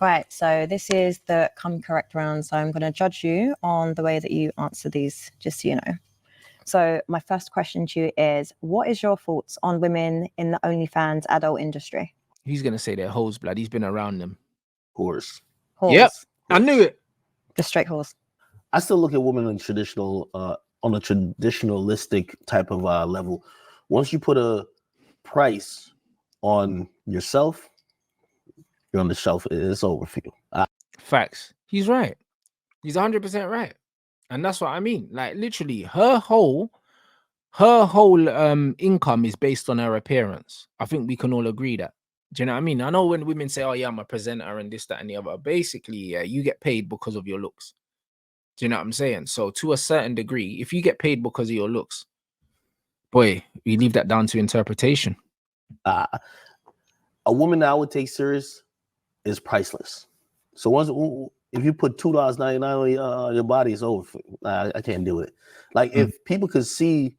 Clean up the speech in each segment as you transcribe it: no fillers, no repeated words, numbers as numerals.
Right, so this is the come correct round. So I'm going to judge you on the way that you answer these, just so you know. So my first question to you is, what is your thoughts on women in the OnlyFans adult industry? He's going to say they're hoes, blood. He's been around them. Horse. Whores. Yep, I knew it. Just straight horse. I still look at women in traditional, on a traditionalistic type of level. Once you put a price on yourself, you're on the shelf. It's over for you. Facts. He's right. He's 100% right. And that's what I mean. Like, literally, her whole income is based on her appearance. I think we can all agree that. Do you know what I mean? I know when women say, oh yeah, I'm a presenter and this, that, and the other. Basically, yeah, you get paid because of your looks. Do you know what I'm saying? So to a certain degree, if you get paid because of your looks, boy, we leave that down to interpretation. A woman that I would take serious is priceless. So once, if you put $2.99 on your body, it's over. I can't do it. Like if people could see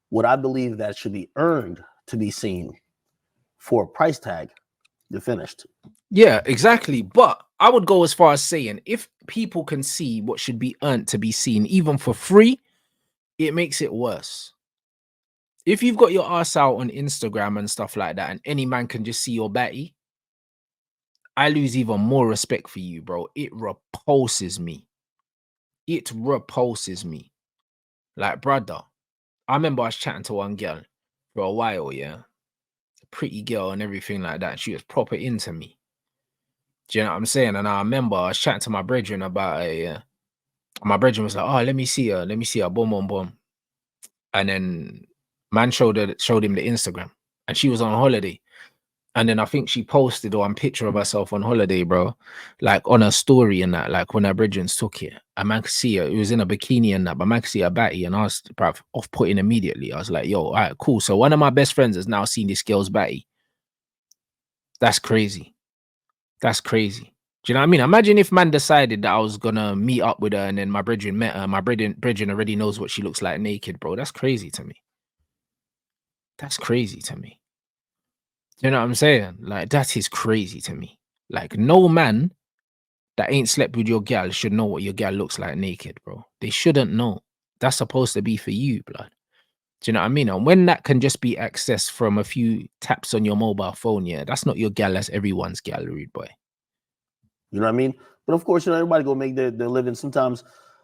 what I believe that should be earned to be seen for a price tag, you're finished. Yeah, exactly. But I would go as far as saying, if people can see what should be earned to be seen, even for free, it makes it worse. If you've got your ass out on Instagram and stuff like that, and any man can just see your batty, I lose even more respect for you, bro. It repulses me. It repulses me. Like, brother, I remember I was chatting to one girl for a while, yeah. A pretty girl and everything like that. She was proper into me. Do you know what I'm saying? And I remember I was chatting to my brethren about it, yeah. My brethren was like, oh, let me see her, boom, boom, boom. And then man showed him the Instagram, and she was on holiday. And then I think she posted one picture of herself on holiday, bro, like on her story and that, like when her brethren took it. And man could see her, it was in a bikini and that, but man could see her batty, and I was off-putting immediately. I was like, yo, all right, cool. So one of my best friends has now seen this girl's batty. That's crazy. That's crazy. Do you know what I mean? Imagine if man decided that I was gonna meet up with her and then my brethren met her. My brethren already knows what she looks like naked, bro. That's crazy to me. That's crazy to me. You know what I'm saying? Like, that is crazy to me. Like, no man that ain't slept with your gal should know what your gal looks like naked, bro. They shouldn't know. That's supposed to be for you, blood. Do you know what I mean? And when that can just be accessed from a few taps on your mobile phone, yeah, that's not your gal, that's everyone's gal, rude boy. You know what I mean? But of course, everybody go make their living. Sometimes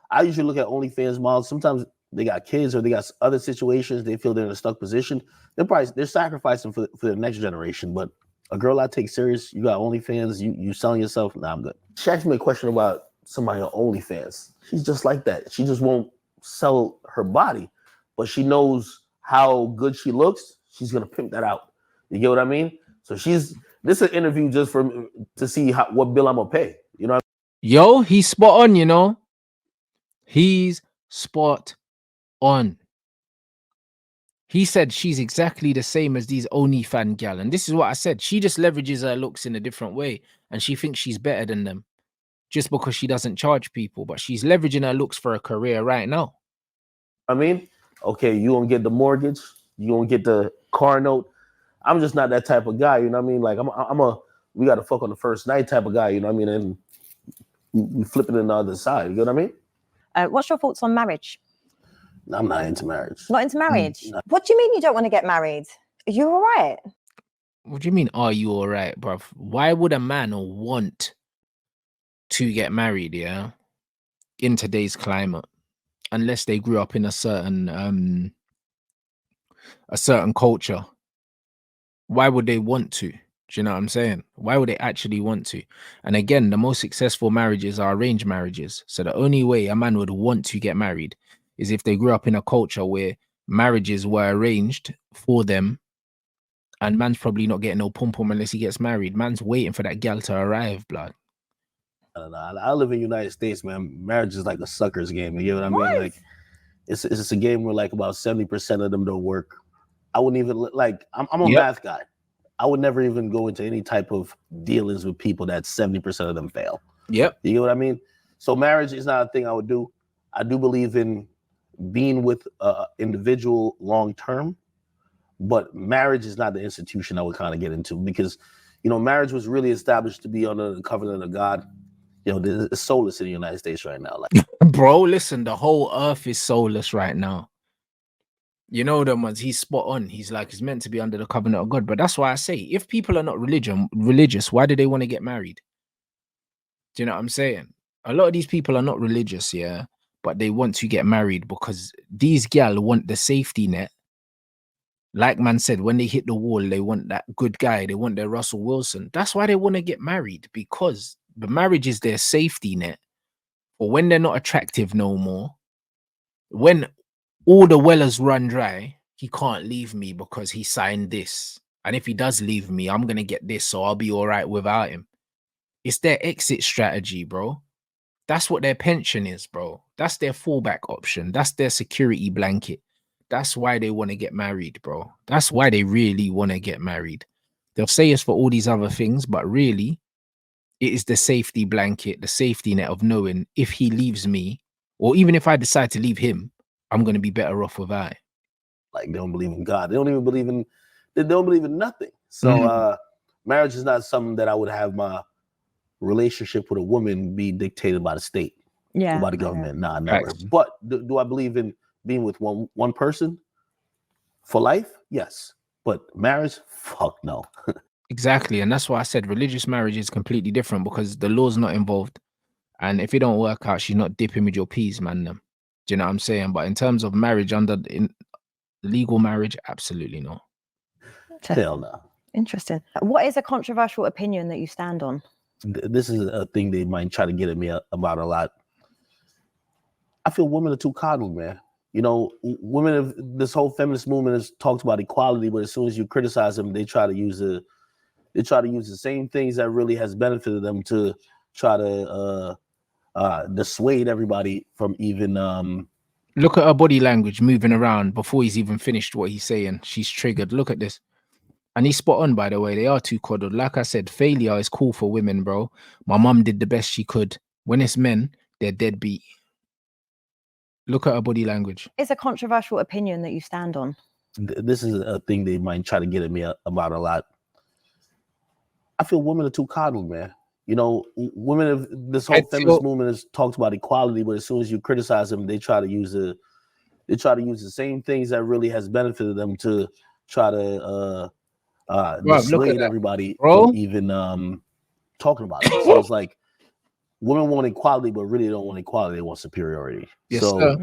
I usually look at OnlyFans models. Sometimes they got kids or they got other situations. They feel they're in a stuck position. They're sacrificing for the next generation. But a girl I take serious, you got OnlyFans, you selling yourself. Nah, I'm good. She asked me a question about somebody on OnlyFans. She's just like that. She just won't sell her body, but she knows how good she looks. She's gonna pimp that out. You get what I mean? So this is an interview just to see what bill I'm gonna pay. You know? Yo, he's spot on, you know. He's spot on. He said she's exactly the same as these OnlyFans gal. And this is what I said. She just leverages her looks in a different way. And she thinks she's better than them just because she doesn't charge people. But she's leveraging her looks for a career right now. I mean, okay, you gonna get the mortgage. You gonna get the car note. I'm just not that type of guy. You know what I mean? Like, we got to fuck on the first night type of guy. You know what I mean? And we flip it in the other side. You know what I mean? What's your thoughts on marriage? I'm not into marriage. Not into marriage? No. What do you mean you don't want to get married? Are you all right? What do you mean, are you all right, bruv? Why would a man want to get married, yeah, in today's climate, unless they grew up in a certain culture? Why would they want to? Do you know what I'm saying? Why would they actually want to? And again, the most successful marriages are arranged marriages. So the only way a man would want to get married is if they grew up in a culture where marriages were arranged for them, and man's probably not getting no pum-pum unless he gets married. Man's waiting for that gal to arrive, blood. I live in the United States, man. Marriage is like a sucker's game. You know what I mean? Like, it's a game where like about 70% of them don't work. I wouldn't even I'm a math guy. I would never even go into any type of dealings with people that 70% of them fail. Yep. You know what I mean? So marriage is not a thing I would do. I do believe in being with an individual long term, but marriage is not the institution I would kind of get into because, you know, marriage was really established to be under the covenant of God. You know, it's soulless in the United States right now. Like, bro, listen, the whole earth is soulless right now. You know them ones. He's spot on. He's like, it's meant to be under the covenant of God. But that's why I say, if people are not religious, why do they want to get married? Do you know what I'm saying? A lot of these people are not religious, yeah, but they want to get married because these gal want the safety net. Like man said, when they hit the wall, they want that good guy. They want their Russell Wilson. That's why they want to get married, because the marriage is their safety net. Or when they're not attractive no more, when all the wellers run dry, he can't leave me because he signed this. And if he does leave me, I'm going to get this, so I'll be all right without him. It's their exit strategy, bro. That's what their pension is, bro. That's their fallback option. That's their security blanket. That's why they want to get married, bro. That's why they really want to get married. They'll say it's for all these other things, but really, it is the safety blanket, the safety net of knowing if he leaves me, or even if I decide to leave him, I'm going to be better off without it. Like, they don't believe in God. They don't even believe in, they don't believe in nothing. So marriage is not something that I would have my relationship with a woman be dictated by the state, by the government. Nah, never. Right. But do I believe in being with one person for life? Yes. But marriage? Fuck no. Exactly. And that's why I said religious marriage is completely different, because the law's not involved. And if it don't work out, she's not dipping with your peas, man. Do you know what I'm saying? But in terms of marriage, in legal marriage, absolutely not. Hell no. Interesting. What is a controversial opinion that you stand on? This is a thing they might try to get at me about a lot. I feel women are too coddled, man. You know, women of this whole feminist movement has talked about equality, but as soon as you criticize them, they try to use the same things that really has benefited them to try to dissuade everybody from even Look at her body language moving around before he's even finished what he's saying. She's triggered. Look at this. And he's spot on, by the way. They are too coddled. Like I said, failure is cool for women, bro. My mum did the best she could. When it's men, they're deadbeat. Look at her body language. Is a controversial opinion that you stand on? This is a thing they might try to get at me about a lot. I feel women are too coddled, man. You know, women of this whole feminist movement has talked about equality, but as soon as you criticize them, they try to use the same things that really has benefited them to try to dissuade everybody from even talking about it. So it's like women want equality, but really don't want equality. They want superiority. Yes, so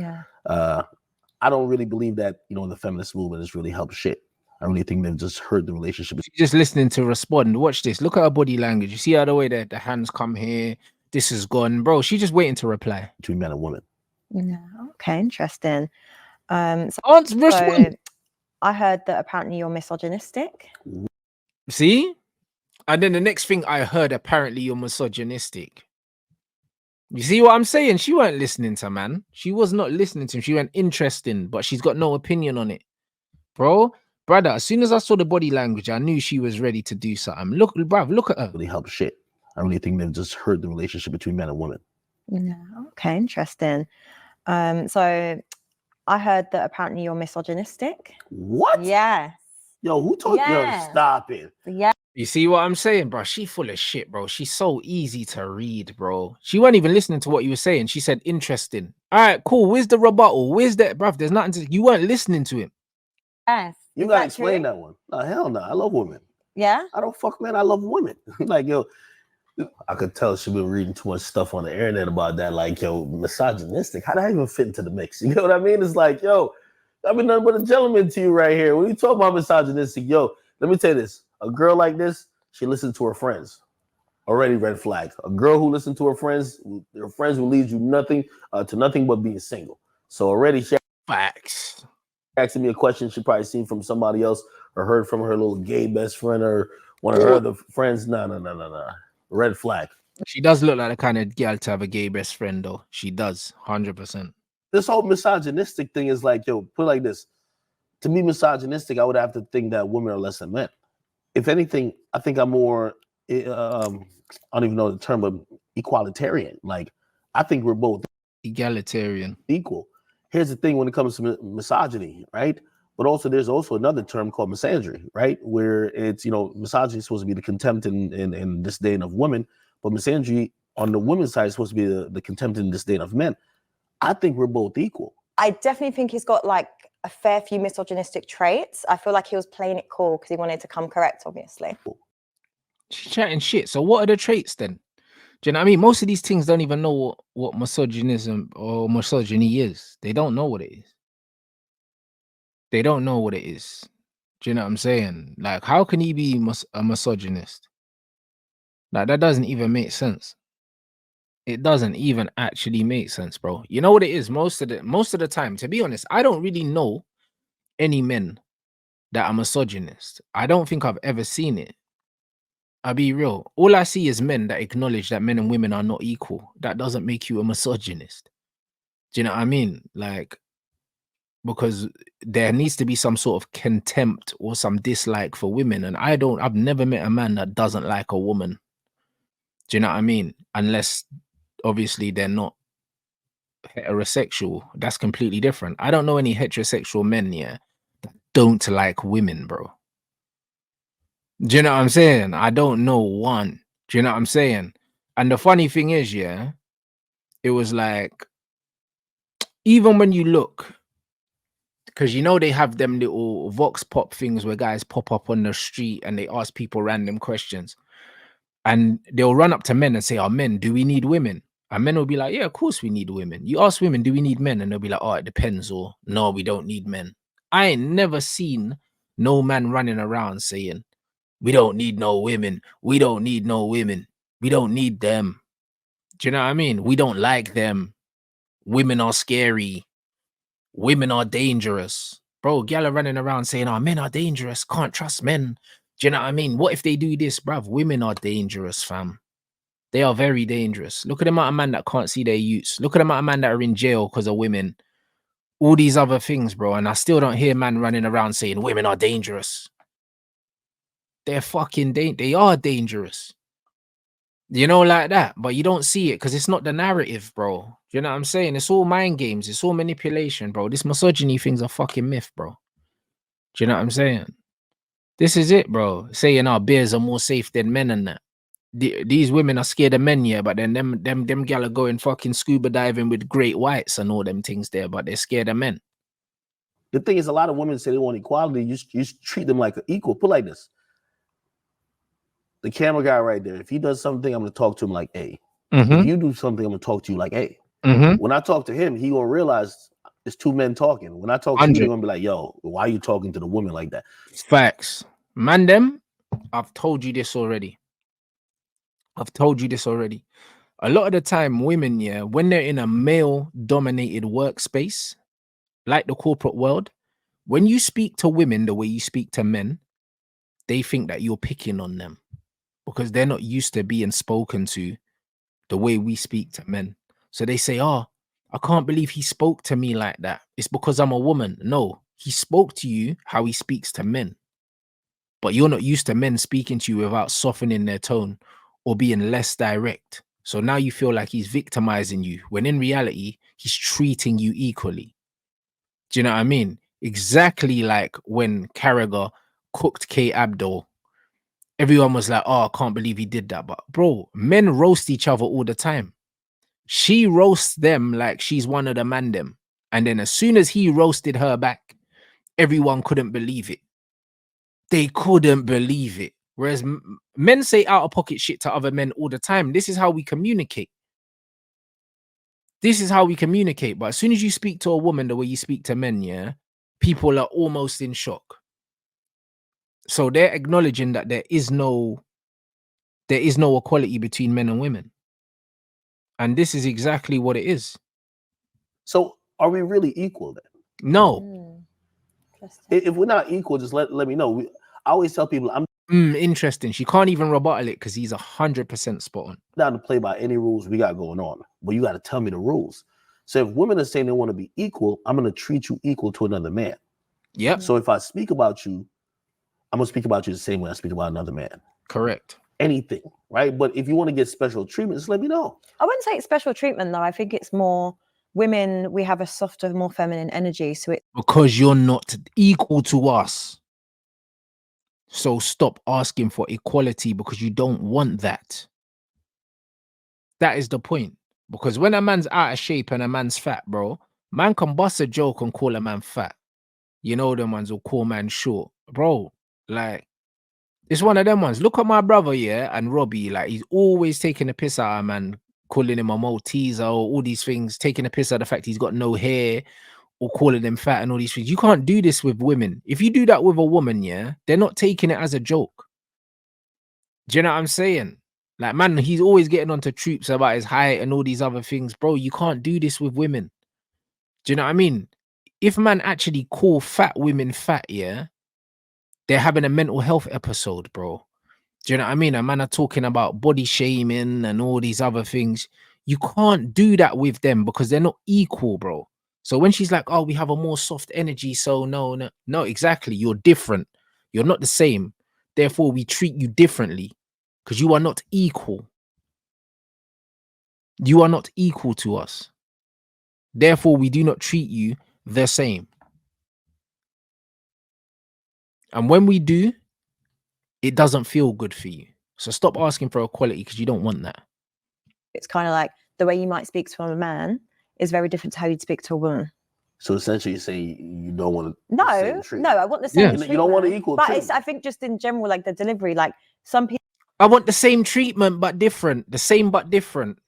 I don't really believe that, you know, the feminist movement has really helped shit. I really think they've just hurt the relationship. Just listening to respond. Watch this. Look at her body language. You see how the way that the hands come here. This is gone, bro. She's just waiting to reply. Between men and women. Yeah. Okay. Interesting. So I heard that apparently you're misogynistic. See? And then the next thing I heard, apparently you're misogynistic. You see what I'm saying? She weren't listening to man. She was not listening to him. She went interesting, but she's got no opinion on it. Brother, as soon as I saw the body language, I knew she was ready to do something. Look, bruv, look at her. Really help shit. I really think they've just hurt the relationship between men and women. Yeah. Okay. Interesting. So I heard that apparently you're misogynistic. What? Yes. Yo, who told you? Yo, stop it. Yeah. You see what I'm saying, bro? She full of shit, bro. She's so easy to read, bro. She wasn't even listening to what you were saying. She said, interesting. All right, cool. Where's the rebuttal? Where's that, bruv? There's nothing to... You weren't listening to him. Yes. You gotta explain that one. No, hell no. I love women. Yeah? I don't fuck, man. I love women. Like, yo, I could tell she been reading too much stuff on the internet about that. Like, yo, misogynistic. How did I even fit into the mix? You know what I mean? It's like, yo, I've been nothing but a gentleman to you right here. When you talk about misogynistic, yo, let me tell you this. A girl like this, she listens to her friends. Already red flag. A girl who listens to her friends will lead you to nothing but being single. So already she facts. Asking me a question she probably seen from somebody else or heard from her little gay best friend or one of her other friends. No. Red flag. She does look like the kind of girl to have a gay best friend, though. She does, 100%. This whole misogynistic thing is like, yo, put it like this. To be misogynistic, I would have to think that women are less than men. If anything, I think I'm more, I don't even know the term, but equalitarian. Like, I think we're both egalitarian, equal. Here's the thing when it comes to misogyny, right? But also, there's also another term called misandry, right? Where it's, misogyny is supposed to be the contempt and disdain of women, but misandry on the women's side is supposed to be the contempt and disdain of men. I think we're both equal. I definitely think he's got like a fair few misogynistic traits. I feel like he was playing it cool because he wanted to come correct, obviously. She's chatting shit. So what are the traits then? Do you know what I mean? Most of these things don't even know what misogynism or misogyny is. They don't know what it is. They don't know what it is. Do you know what I'm saying? Like, how can he be a misogynist? Like, that doesn't even make sense. It doesn't even actually make sense, bro. You know what it is? Most of the time, to be honest, I don't really know any men that are misogynist. I don't think I've ever seen it. I'll be real. All I see is men that acknowledge that men and women are not equal. That doesn't make you a misogynist. Do you know what I mean? Like, because there needs to be some sort of contempt or some dislike for women. And I've never met a man that doesn't like a woman. Do you know what I mean? Unless obviously they're not heterosexual. That's completely different. I don't know any heterosexual men, that don't like women, bro. Do you know what I'm saying? I don't know one. Do you know what I'm saying? And the funny thing is, it was like, even when you look, because they have them little vox pop things where guys pop up on the street and they ask people random questions. And they'll run up to men and say, "Oh, men, do we need women?" And men will be like, "Yeah, of course we need women." You ask women, "Do we need men?" And they'll be like, "Oh, it depends," or "No, we don't need men." I ain't never seen no man running around saying, "We don't need no women. We don't need no women. We don't need them." Do you know what I mean? We don't like them. Women are scary. Women are dangerous. Bro, gal are running around saying, "Oh, men are dangerous. Can't trust men." Do you know what I mean? What if they do this, bruv? Women are dangerous, fam. They are very dangerous. Look at the amount of men that can't see their youths. Look at the amount of men that are in jail because of women. All these other things, bro. And I still don't hear man running around saying women are dangerous. They're fucking they are dangerous. Like that. But you don't see it because it's not the narrative, bro. You know what I'm saying? It's all mind games. It's all manipulation, bro. This misogyny thing's a fucking myth, bro. Do you know what I'm saying? This is it, bro. Saying our beers are more safe than men and that. These women are scared of men, but then them gal are going fucking scuba diving with great whites and all them things there, but they're scared of men. The thing is, a lot of women say they want equality. You treat them like an equal. Put like this. The camera guy right there, if he does something, I'm going to talk to him like A. If you do something, I'm going to talk to you like A. When I talk to him, he going to realize it's two men talking. When I talk to you, they're going to be like, "Yo, why are you talking to the woman like that?" Facts. Man, them, I've told you this already. A lot of the time, women, when they're in a male-dominated workspace, like the corporate world, when you speak to women the way you speak to men, they think that you're picking on them because they're not used to being spoken to the way we speak to men. So they say, "Oh, I can't believe he spoke to me like that. It's because I'm a woman." No, he spoke to you how he speaks to men. But you're not used to men speaking to you without softening their tone or being less direct. So now you feel like he's victimizing you, when in reality, he's treating you equally. Do you know what I mean? Exactly like when Carragher cooked Kate Abdul. Everyone was like, "Oh, I can't believe he did that." But bro, men roast each other all the time. She roasts them like she's one of the man them. And then as soon as he roasted her back, everyone couldn't believe it. They couldn't believe it. Whereas men say out of pocket shit to other men all the time. This is how we communicate. But as soon as you speak to a woman the way you speak to men, people are almost in shock. So they're acknowledging that there is no equality between men and women. And this is exactly what it is. So are we really equal then? No. If we're not equal, just let me know. I always tell people I'm interesting. She can't even rebuttal it because he's 100% spot on. down to play by any rules we got going on, but you got to tell me the rules. So if women are saying they want to be equal, I'm going to treat you equal to another man. Yep. So if I speak about you, I'm going to speak about you the same way I speak about another man. Correct. Anything, right? But if you want to get special treatment, just let me know. I wouldn't say it's special treatment, though. I think it's more women, we have a softer, more feminine energy. So it's Because you're not equal to us. So stop asking for equality because you don't want that. That is the point. Because when a man's out of shape and a man's fat, bro, man can bust a joke and call a man fat. You know them ones will call man short. Bro, like, it's one of them ones. Look at my brother, yeah, and Robbie. Like, he's always taking a piss out of man, calling him a Malteser, or all these things, taking a piss out of the fact he's got no hair, or calling them fat and all these things. You can't do this with women. If you do that with a woman, yeah, they're not taking it as a joke. Do you know what I'm saying? Like, man, he's always getting onto troops about his height and all these other things. Bro, you can't do this with women. Do you know what I mean? If man actually call fat women fat, yeah, they're having a mental health episode, bro. Do you know what I mean? A man are talking about body shaming and all these other things. You can't do that with them because they're not equal, bro. So when she's like, oh, we have a more soft energy, so no, exactly. You're different. You're not the same. Therefore, we treat you differently because you are not equal. You are not equal to us. Therefore, we do not treat you the same. And when we do, it doesn't feel good for you. So stop asking for equality because you don't want that. it's kind of like the way you might speak to a man is very different to how you'd speak to a woman. So essentially, you say you don't want to. No, I want the same. Yeah. You don't want to equal. But it's, I think just in general, like the delivery, like some people. I want the same treatment but different. The same but different.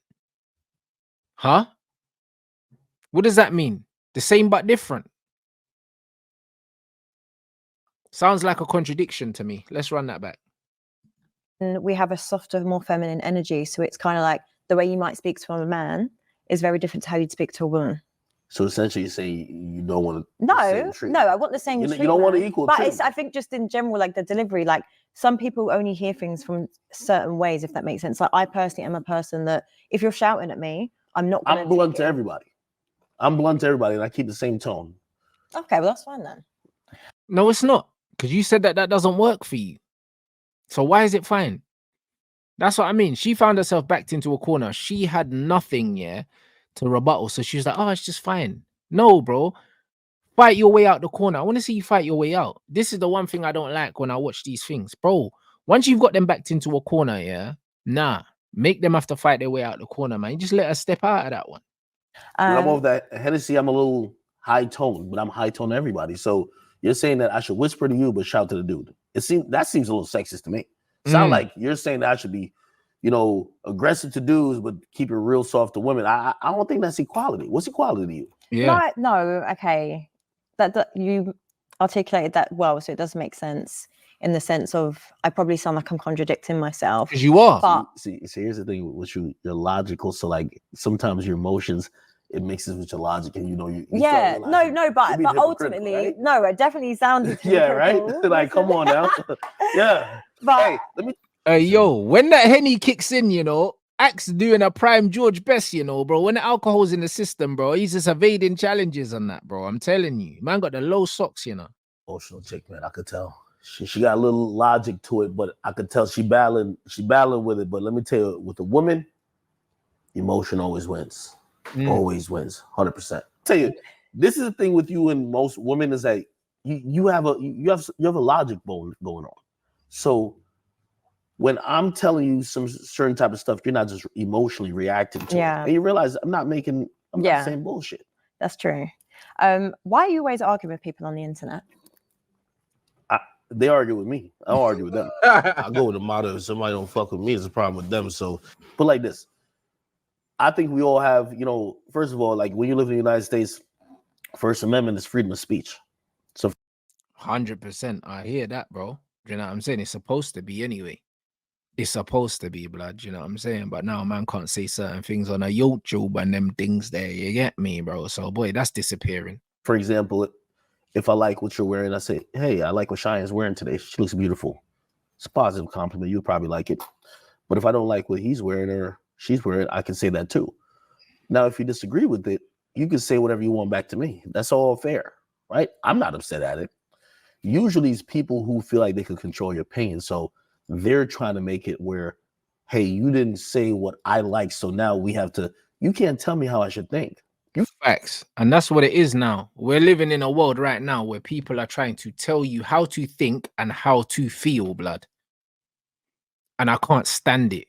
Huh? What does that mean? The same but different. Sounds like a contradiction to me. Let's run that back. We have a softer, more feminine energy. So it's kind of like the way you might speak to a man is very different to how you'd speak to a woman. So essentially, you say you don't want to. No, I want the same. You don't want to equal. But it's, I think just in general, like the delivery, like some people only hear things from certain ways, if that makes sense. Like I personally am a person that if you're shouting at me, I'm not. I'm blunt to everybody. I'm blunt to everybody, and I keep the same tone. Okay, well that's fine then. No, it's not. Because you said that doesn't work for you. So why is it fine? That's what I mean. She found herself backed into a corner. She had nothing, yeah, to rebuttal. So she was like, oh, it's just fine. No, bro. Fight your way out the corner. I want to see you fight your way out. This is the one thing I don't like when I watch these things. Bro, once you've got them backed into a corner, yeah, nah. Make them have to fight their way out the corner, man. You just let her step out of that one. I'm over that Hennessy, I'm a little high tone, but I'm high tone to everybody. So you're saying that I should whisper to you, but shout to the dude. That seems a little sexist to me. Sound like you're saying that I should be, aggressive to dudes, but keep it real soft to women. I don't think that's equality. What's equality to you? Yeah. No, okay. That you articulated that well, so it does make sense in the sense of I probably sound like I'm contradicting myself. Because you are. But see, here's the thing with you, you're logical. So like sometimes your emotions, it mixes with your logic, and you yeah, but ultimately, right? No, it definitely sounded yeah, right. Like, come on now, yeah. But hey, let me. Yo, when that Henny kicks in, Axe doing a prime George Best, bro. When the alcohol's in the system, bro, he's just evading challenges on that, bro. I'm telling you, man got the low socks, Emotional chick, man. I could tell. She got a little logic to it, but I could tell she battling with it. But let me tell you, with a woman, emotion always wins. Always wins, 100%. Tell you, this is the thing with you and most women is that you have a logic going on. So when I'm telling you some certain type of stuff, you're not just emotionally reacting to it. And you realize I'm not saying bullshit. That's true. Why are you always arguing with people on the internet? They argue with me. I don't argue with them. I go with the motto: if somebody don't fuck with me, it's a problem with them. So, but like this, I think we all have, first of all, like when you live in the United States, First Amendment is freedom of speech. So 100%. I hear that, bro. You know what I'm saying? It's supposed to be anyway. It's supposed to be, blood. You know what I'm saying? But now man can't say certain things on a YouTube and them things there. You get me, bro? So, boy, that's disappearing. For example, if I like what you're wearing, I say, hey, I like what Cheyenne's wearing today. She looks beautiful. It's a positive compliment. You'll probably like it. But if I don't like what he's wearing or she's wearing, I can say that too. Now, if you disagree with it, you can say whatever you want back to me. That's all fair, right? I'm not upset at it. Usually it's people who feel like they can control your pain. So they're trying to make it where, hey, you didn't say what I like. So now we have to, you can't tell me how I should think. Facts. And that's what it is now. We're living in a world right now where people are trying to tell you how to think and how to feel, blood. And I can't stand it.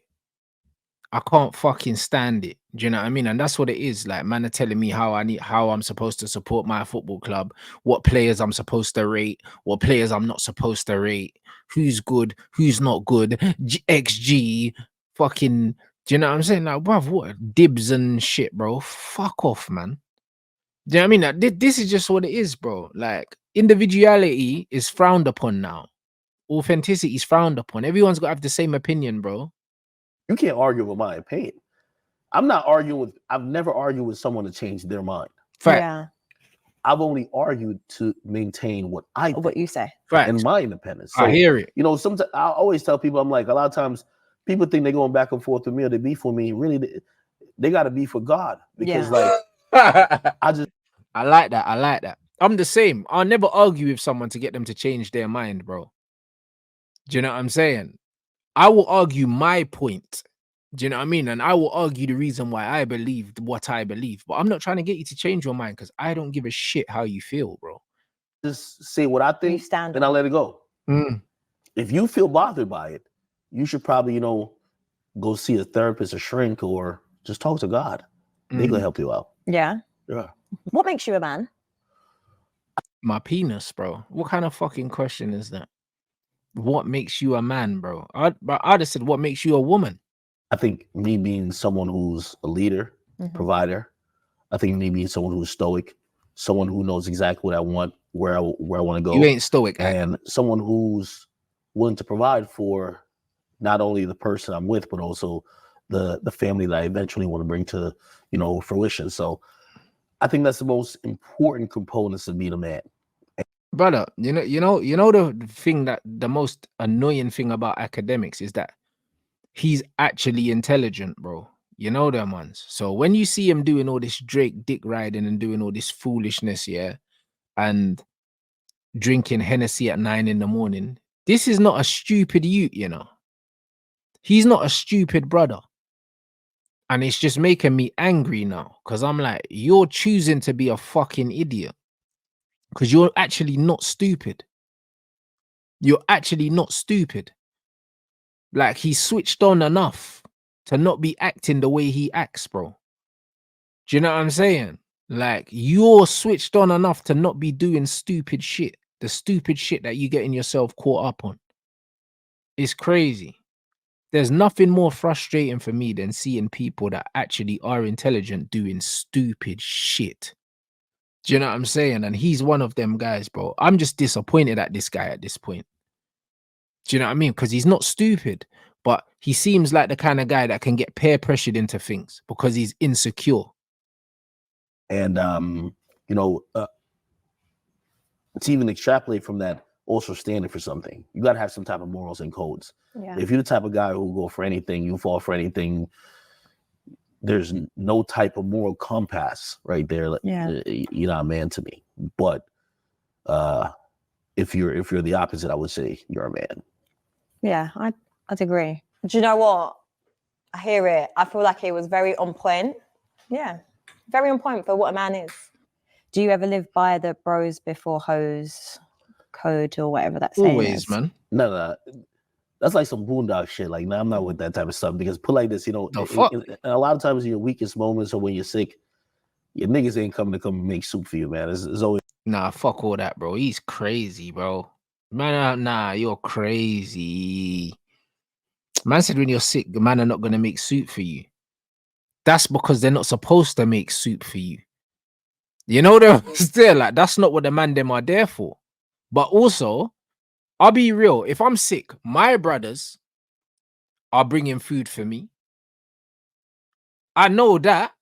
I can't fucking stand it. Do you know what I mean? And that's what it is. Like, man are telling me how I'm supposed to support my football club, what players I'm supposed to rate, what players I'm not supposed to rate, who's good, who's not good, XG, fucking, do you know what I'm saying? Like, bruv, what dibs and shit, bro. Fuck off, man. Do you know what I mean? Like, this is just what it is, bro. Like, individuality is frowned upon now. Authenticity is frowned upon. Everyone's got to have the same opinion, bro. You can't argue with my opinion. I've never argued with someone to change their mind. Fact. Yeah. I've only argued to maintain what I think What you say. Fact. and my independence. So, I hear it. you know, sometimes I always tell people, I'm like, a lot of times people think they're going back and forth with me or they beef with me. Really, they got to beef with God because, like, I like that. I like that. I'm the same. I'll never argue with someone to get them to change their mind, bro. Do you know what I'm saying? I will argue my point. Do you know what I mean? And I will argue the reason why I believed what I believe. But I'm not trying to get you to change your mind because I don't give a shit how you feel, bro. just say what I think, then I let it go. If you feel bothered by it, you should probably, you know, go see a therapist, a shrink, or just talk to God. They can help you out. Yeah. Yeah. What makes you a man? My penis, bro. What kind of fucking question is that? What makes you a man, bro? I'd have said, what makes you a woman? I think me being someone who's a leader, provider. I think me being someone who's stoic, someone who knows exactly what I want, where I want to go. You ain't stoic, and someone who's willing to provide for not only the person I'm with, but also the family that I eventually want to bring to, you know, fruition. So I think that's the most important components of being a man. Brother, you know the thing that the most annoying thing about academics is that he's actually intelligent, bro. You know them ones. So when you see him doing all this Drake dick riding and doing all this foolishness, yeah, and drinking Hennessy at 9 a.m, this is not a stupid youth, you know. He's not a stupid brother. And it's just making me angry now because I'm like, you're choosing to be a fucking idiot because you're actually not stupid. You're actually not stupid. Like, he's switched on enough to not be acting the way he acts, bro. Do you know what I'm saying? Like, you're switched on enough to not be doing stupid shit. The stupid shit that you getting yourself caught up on. It's crazy. There's nothing more frustrating for me than seeing people that actually are intelligent doing stupid shit. Do you know what I'm saying? And he's one of them guys, bro. I'm just disappointed at this guy at this point. Do you know what I mean? Because he's not stupid, but he seems like the kind of guy that can get peer pressured into things because he's insecure. And, you know, to even extrapolate from that, also standing for something. You got to have some type of morals and codes. Yeah. If you're the type of guy who will go for anything, you fall for anything, there's no type of moral compass right there. Yeah. You're not a man to me. But if you're the opposite, I would say you're a man. Yeah, I'd agree. Do you know what? I hear it. I feel like it was very on point. Yeah, very on point for what a man is. Do you ever live by the bros before hoes code or whatever that saying Always, is? man. No. That's like some boondock shit. Like, nah, I'm not with that type of stuff. Because put like this, you know, a lot of times in your weakest moments or when you're sick, your niggas ain't coming to come and make soup for you, man. It's always Nah, fuck all that, bro. He's crazy, bro. Man, nah, you're crazy. Man said when you're sick, the man are not gonna make soup for you. That's because they're not supposed to make soup for you. You know, they're still like, that's not what the man them are there for. But also, I'll be real. If I'm sick, my brothers are bringing food for me. I know that.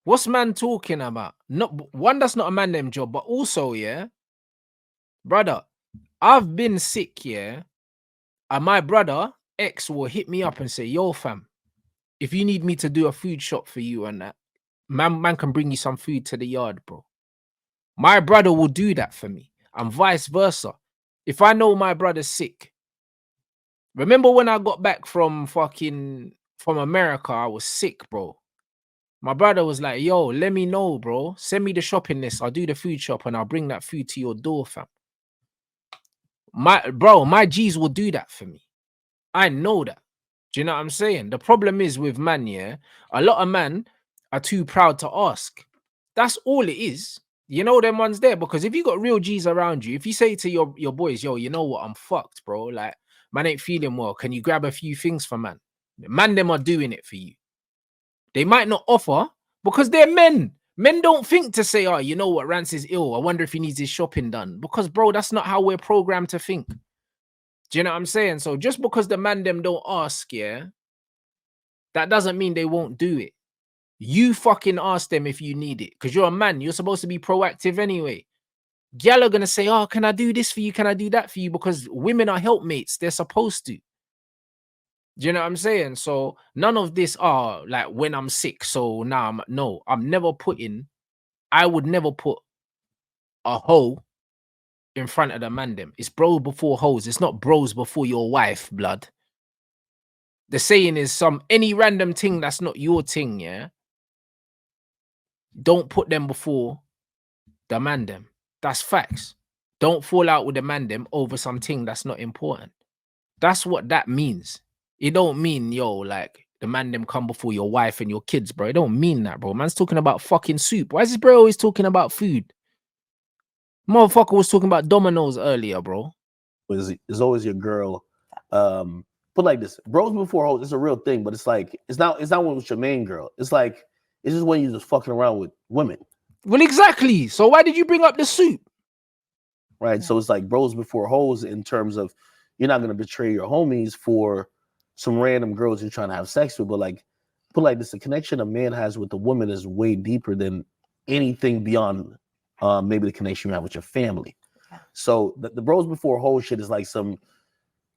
What's man talking about? Not one, that's not a man them job, but also, yeah, brother, I've been sick, yeah, and my brother X will hit me up and say, yo, fam, if you need me to do a food shop for you and that, man can bring you some food to the yard, bro. My brother will do that for me, and vice versa. If I know my brother's sick, remember when I got back from America, I was sick, bro. My brother was like, yo, let me know, bro. Send me the shopping list. I'll do the food shop and I'll bring that food to your door, fam. My G's will do that for me. I know that. Do you know what I'm saying? The problem is with man, yeah, a lot of men are too proud to ask. That's all it is. You know them ones there, because if you got real G's around you, if you say to your boys, yo, you know what, I'm fucked, bro. Like, man ain't feeling well. Can you grab a few things for man? Man, them are doing it for you. They might not offer because they're men. Men don't think to say, oh, you know what, Rants is ill. I wonder if he needs his shopping done. Because, bro, that's not how we're programmed to think. Do you know what I'm saying? So just because the man them don't ask, yeah, that doesn't mean they won't do it. You fucking ask them if you need it. Because you're a man. You're supposed to be proactive anyway. Gyal are going to say, oh, can I do this for you? Can I do that for you? Because women are helpmates. They're supposed to. Do you know what I'm saying? So none of this are like when I'm sick. So now I would never put a hoe in front of the man them. It's bro before hoes. It's not bros before your wife, blood. The saying is any random thing that's not your thing, yeah. Don't put them before the man them. That's facts. Don't fall out with the man them over something that's not important. That's what that means. It don't mean, yo, like the man them come before your wife and your kids, bro. It don't mean that, bro. Man's talking about fucking soup. Why is this bro always talking about food? Motherfucker was talking about Domino's earlier, bro. It's always your girl. Put like this, bros before hoes. It's a real thing, but it's like it's not when it's your main girl. It's like it's just when you're just fucking around with women. Well, exactly. So why did you bring up the soup? Right. So it's like bros before hoes in terms of you're not gonna betray your homies for some random girls you're trying to have sex with, but like put like this, the connection a man has with a woman is way deeper than anything beyond maybe the connection you have with your family. So the bros before hoes shit is like some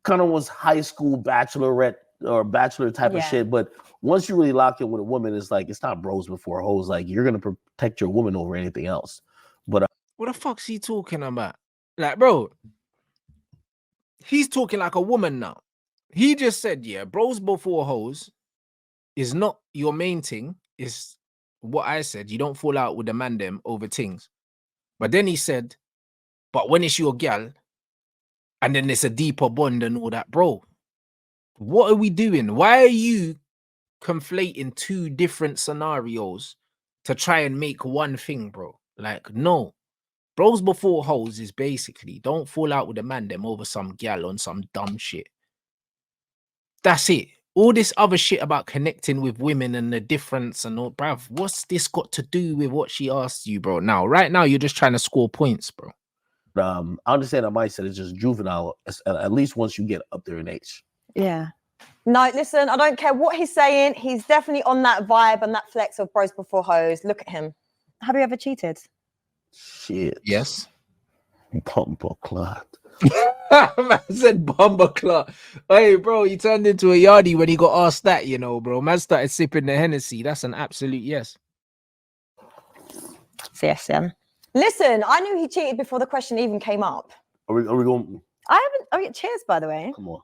kind of was high school bachelorette or bachelor type of shit. But once you really lock in with a woman, it's like it's not bros before hoes. Like you're gonna protect your woman over anything else. But what the fuck's he talking about? Like, bro, he's talking like a woman now. He just said, yeah, bros before hoes is not your main thing. Is what I said. You don't fall out with the man them over things. But then he said, but when it's your gal, and then it's a deeper bond and all that, bro. What are we doing? Why are you conflating two different scenarios to try and make one thing, bro? Like, no. Bros before hoes is basically don't fall out with a man them over some gal on some dumb shit. That's it. All this other shit about connecting with women and the difference and all, bruv, what's this got to do with what she asked you, bro? Now, right now, you're just trying to score points, bro. I understand that mindset is just juvenile, at least once you get up there in age. Yeah. No, listen, I don't care what he's saying. He's definitely on that vibe and that flex of bros before hoes. Look at him. Have you ever cheated? Shit. Yes. Bumble clot. Man said bumble clot. Hey, bro, he turned into a yardie when he got asked that, you know, bro. Man started sipping the Hennessy. That's an absolute yes. Yes, yeah. Listen, I knew he cheated before the question even came up. Are we going? I haven't. Oh, yeah, cheers, by the way. Come on.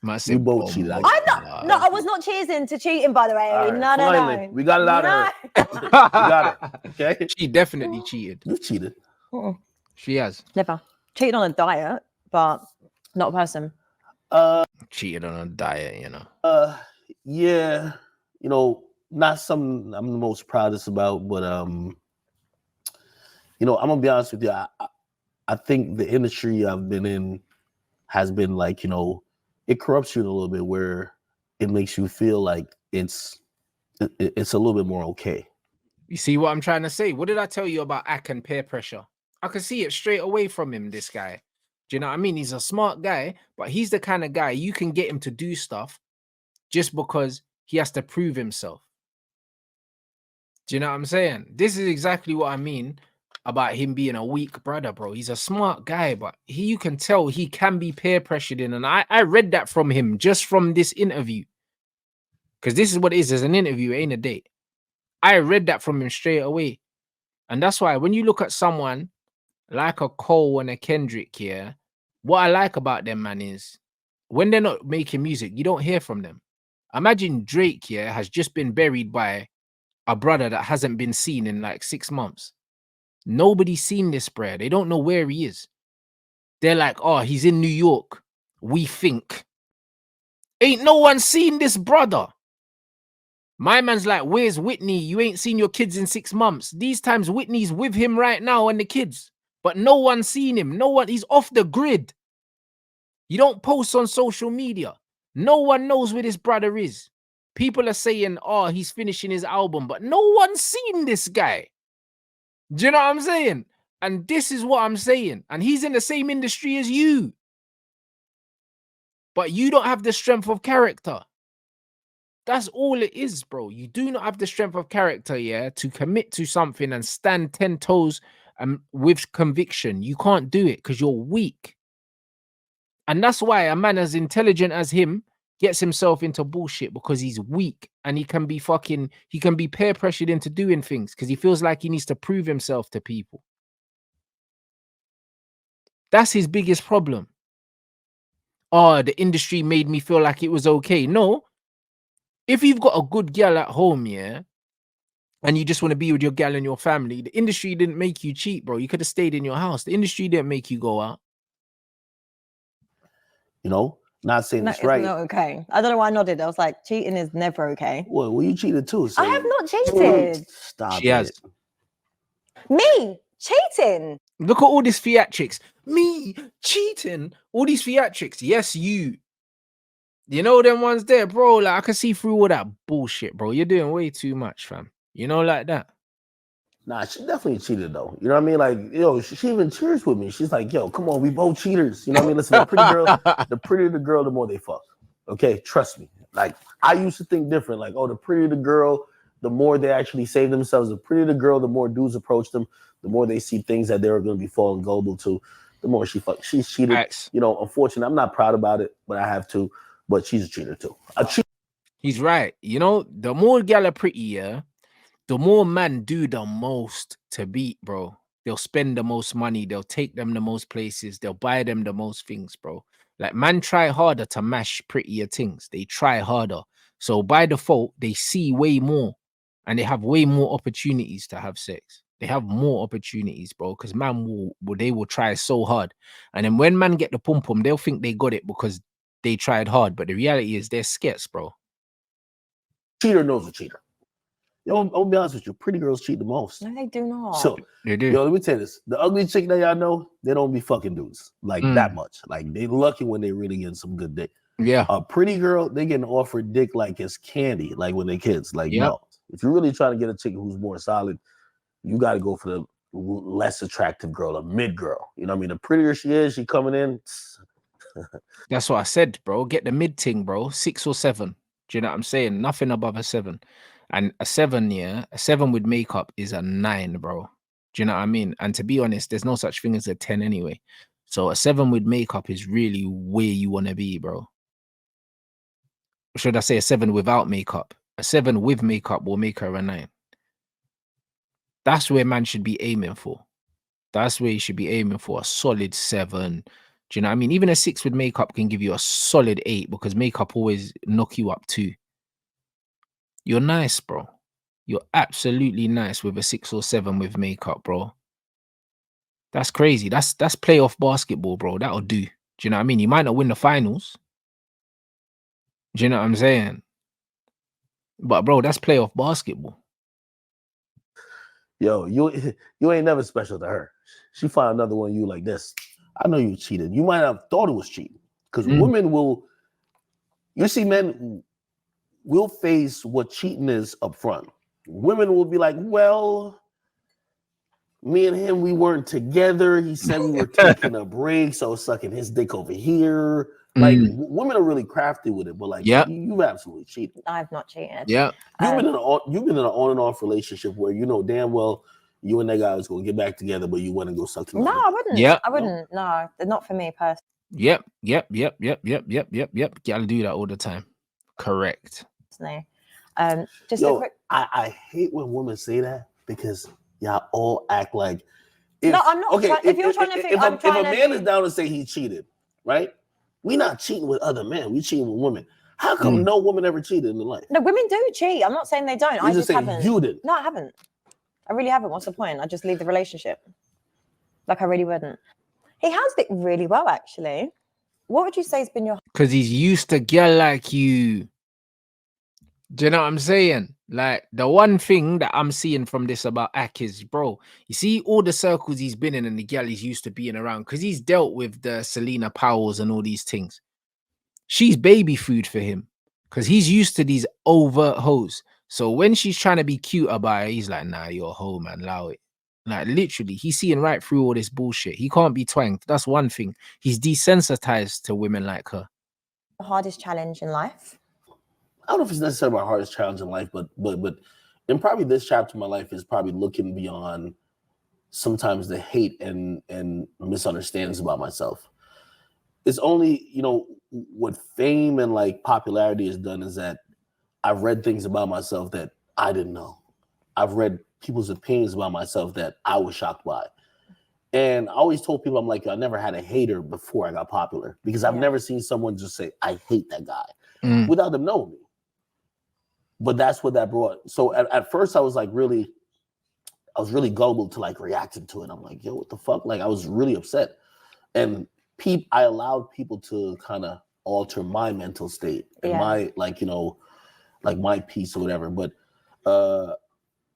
Man You both cheated. I'm not. No, I was not cheersing to cheating, by the way. Right, No, finally, no. we got it out of her. We We got it. Okay. She definitely cheated. You cheated. She has. Never. Cheated on a diet, but not a person. Cheated on a diet, you know. Yeah. You know, not something I'm the most proudest about, but you know, I'm gonna be honest with you. I think the industry I've been in has been like, you know, it corrupts you a little bit where it makes you feel like it's a little bit more okay. You see what I'm trying to say? What did I tell you about Ack and peer pressure? I can see it straight away from him, this guy. Do you know what I mean? He's a smart guy, but he's the kind of guy you can get him to do stuff just because he has to prove himself. Do you know what I'm saying? This is exactly what I mean about him being a weak brother, bro. He's a smart guy, but you can tell he can be peer pressured in. And I read that from him just from this interview. Because this is what it is. There's an interview, it ain't a date. I read that from him straight away. And that's why when you look at someone like a Cole and a Kendrick here, what I like about them, man, is when they're not making music, you don't hear from them. Imagine Drake here has just been buried by a brother that hasn't been seen in like 6 months. Nobody's seen this bro. They don't know where he is. They're like, oh, he's in New York. We think. Ain't no one seen this brother. My man's like, where's Whitney? You ain't seen your kids in 6 months. These times Whitney's with him right now and the kids. But no one's seen him. No one, he's off the grid. You don't post on social media. No one knows where this brother is. People are saying, oh, he's finishing his album, but no one's seen this guy. Do you know what I'm saying? And this is what I'm saying. And he's in the same industry as you. But you don't have the strength of character. That's all it is, bro. You do not have the strength of character, yeah, to commit to something and stand 10 toes with conviction. You can't do it because you're weak. And that's why a man as intelligent as him gets himself into bullshit, because he's weak and he can be peer pressured into doing things because he feels like he needs to prove himself to people. That's his biggest problem. Oh, the industry made me feel like it was okay. No. If you've got a good gal at home, yeah, and you just want to be with your gal and your family, the industry didn't make you cheat, bro. You could have stayed in your house. The industry didn't make you go out. You know, not saying No, it's right. It's not okay. I don't know why I nodded. I was like, cheating is never okay. Well, you cheated too. So I have not cheated. Stop She it. has. Me cheating. Look at all this theatrics. Me cheating. All these theatrics. Yes, you. You know them ones there, bro. Like I can see through all that bullshit, bro. You're doing way too much, fam. You know, like that. Nah, she definitely cheated though. You know what I mean? Like, yo, she even cheers with me. She's like, yo, come on, we both cheaters. You know what I mean? Listen, the prettier the girl, the more they fuck. Okay, trust me. Like, I used to think different. Like, oh, the prettier the girl, the more they actually save themselves. The prettier the girl, the more dudes approach them. The more they see things that they're going to be falling gullible to. The more she's cheated. Facts. You know, unfortunately, I'm not proud about it, but I have to. But she's a cheater too. He's right. You know, the more gal are prettier, the more man do the most to beat, bro. They'll spend the most money. They'll take them the most places. They'll buy them the most things, bro. Like, man try harder to mash prettier things. They try harder. So by default, they see way more. And they have way more opportunities to have sex. They have more opportunities, bro. Because man they will try so hard. And then when man get the pum-pum, they'll think they got it because they tried hard. But the reality is they're skets, bro. Cheater knows a cheater. Yo, I'll be honest with you. Pretty girls cheat the most. No, they do not. So, They do. yo, let me tell you this. The ugly chick that y'all know, they don't be fucking dudes like that much. Like, they lucky when they really get some good dick. Yeah. A pretty girl, they getting offered dick like it's candy, like when they kids. Like, no. If you're really trying to get a chick who's more solid, you got to go for the less attractive girl, a mid girl. You know what I mean? The prettier she is, she coming in. That's what I said, bro. Get the mid ting, bro. 6 or 7. Do you know what I'm saying? Nothing above a 7. And a 7, yeah, a 7 with makeup is a 9, bro. Do you know what I mean? And to be honest, there's no such thing as a 10 anyway. So a 7 with makeup is really where you want to be, bro. Should I say a 7 without makeup? A 7 with makeup will make her a 9. That's where man should be aiming for. That's where you should be aiming for, a solid 7. Do you know what I mean? Even a 6 with makeup can give you a solid 8 because makeup always knock you up too. You're nice, bro. You're absolutely nice with a 6 or 7 with makeup, bro. That's crazy. That's playoff basketball, bro. That'll do. Do you know what I mean? You might not win the finals. Do you know what I'm saying? But bro, that's playoff basketball. Yo, you ain't never special to her. She find another one of you like this. I know you cheated. You might have thought it was cheating. Because women will, you see, men will face what cheating is up front. Women will be like, well, me and him, we weren't together. He said we were taking a break, so I was sucking his dick over here. Like, women are really crafty with it, but like, you've absolutely cheated. I've not cheated. Yeah. You've been in an on and off relationship where you know damn well you and that guy was going to get back together, but you want to go suck him. No, I wouldn't. Yeah. I wouldn't. No, not for me personally. Yep. Gotta do that all the time. Correct. Just Yo, a quick... I hate when women say that because y'all all act like. No, I'm not. Okay, if you're trying to think, if a man is down to say he cheated, right? We're not cheating with other men. We cheating with women. How come no woman ever cheated in their life? No, women do cheat. I'm not saying they don't. You're I just saying haven't. you didn't. No, I haven't. I really haven't. What's the point? I just leave the relationship. Like I really wouldn't. He handled it really well, actually. What would you say has been your Because he's used to girl like you. Do you know what I'm saying? Like, the one thing that I'm seeing from this about Ak is, bro, you see all the circles he's been in and the girl he's used to being around, because he's dealt with the Selena Powells and all these things. She's baby food for him because he's used to these overt hoes. So when she's trying to be cute about it, he's like, nah, you're a hoe, man, allow it. Like, literally, he's seeing right through all this bullshit. He can't be twanged. That's one thing. He's desensitized to women like her. hardest challenge in life? I don't know if it's necessarily my hardest challenge in life, but in probably this chapter of my life is probably looking beyond sometimes the hate and misunderstandings about myself. It's only, you know, what fame and like popularity has done is that I've read things about myself that I didn't know. I've read people's opinions about myself that I was shocked by. And I always told people, I'm like, I never had a hater before I got popular because I've never seen someone just say, I hate that guy without them knowing me. But that's what that brought. So at first I was really gullible to like reacting to it. I'm like, yo, what the fuck? Like I was really upset. And I allowed people to kind of alter my mental state and my, like, you know, like my peace or whatever. But,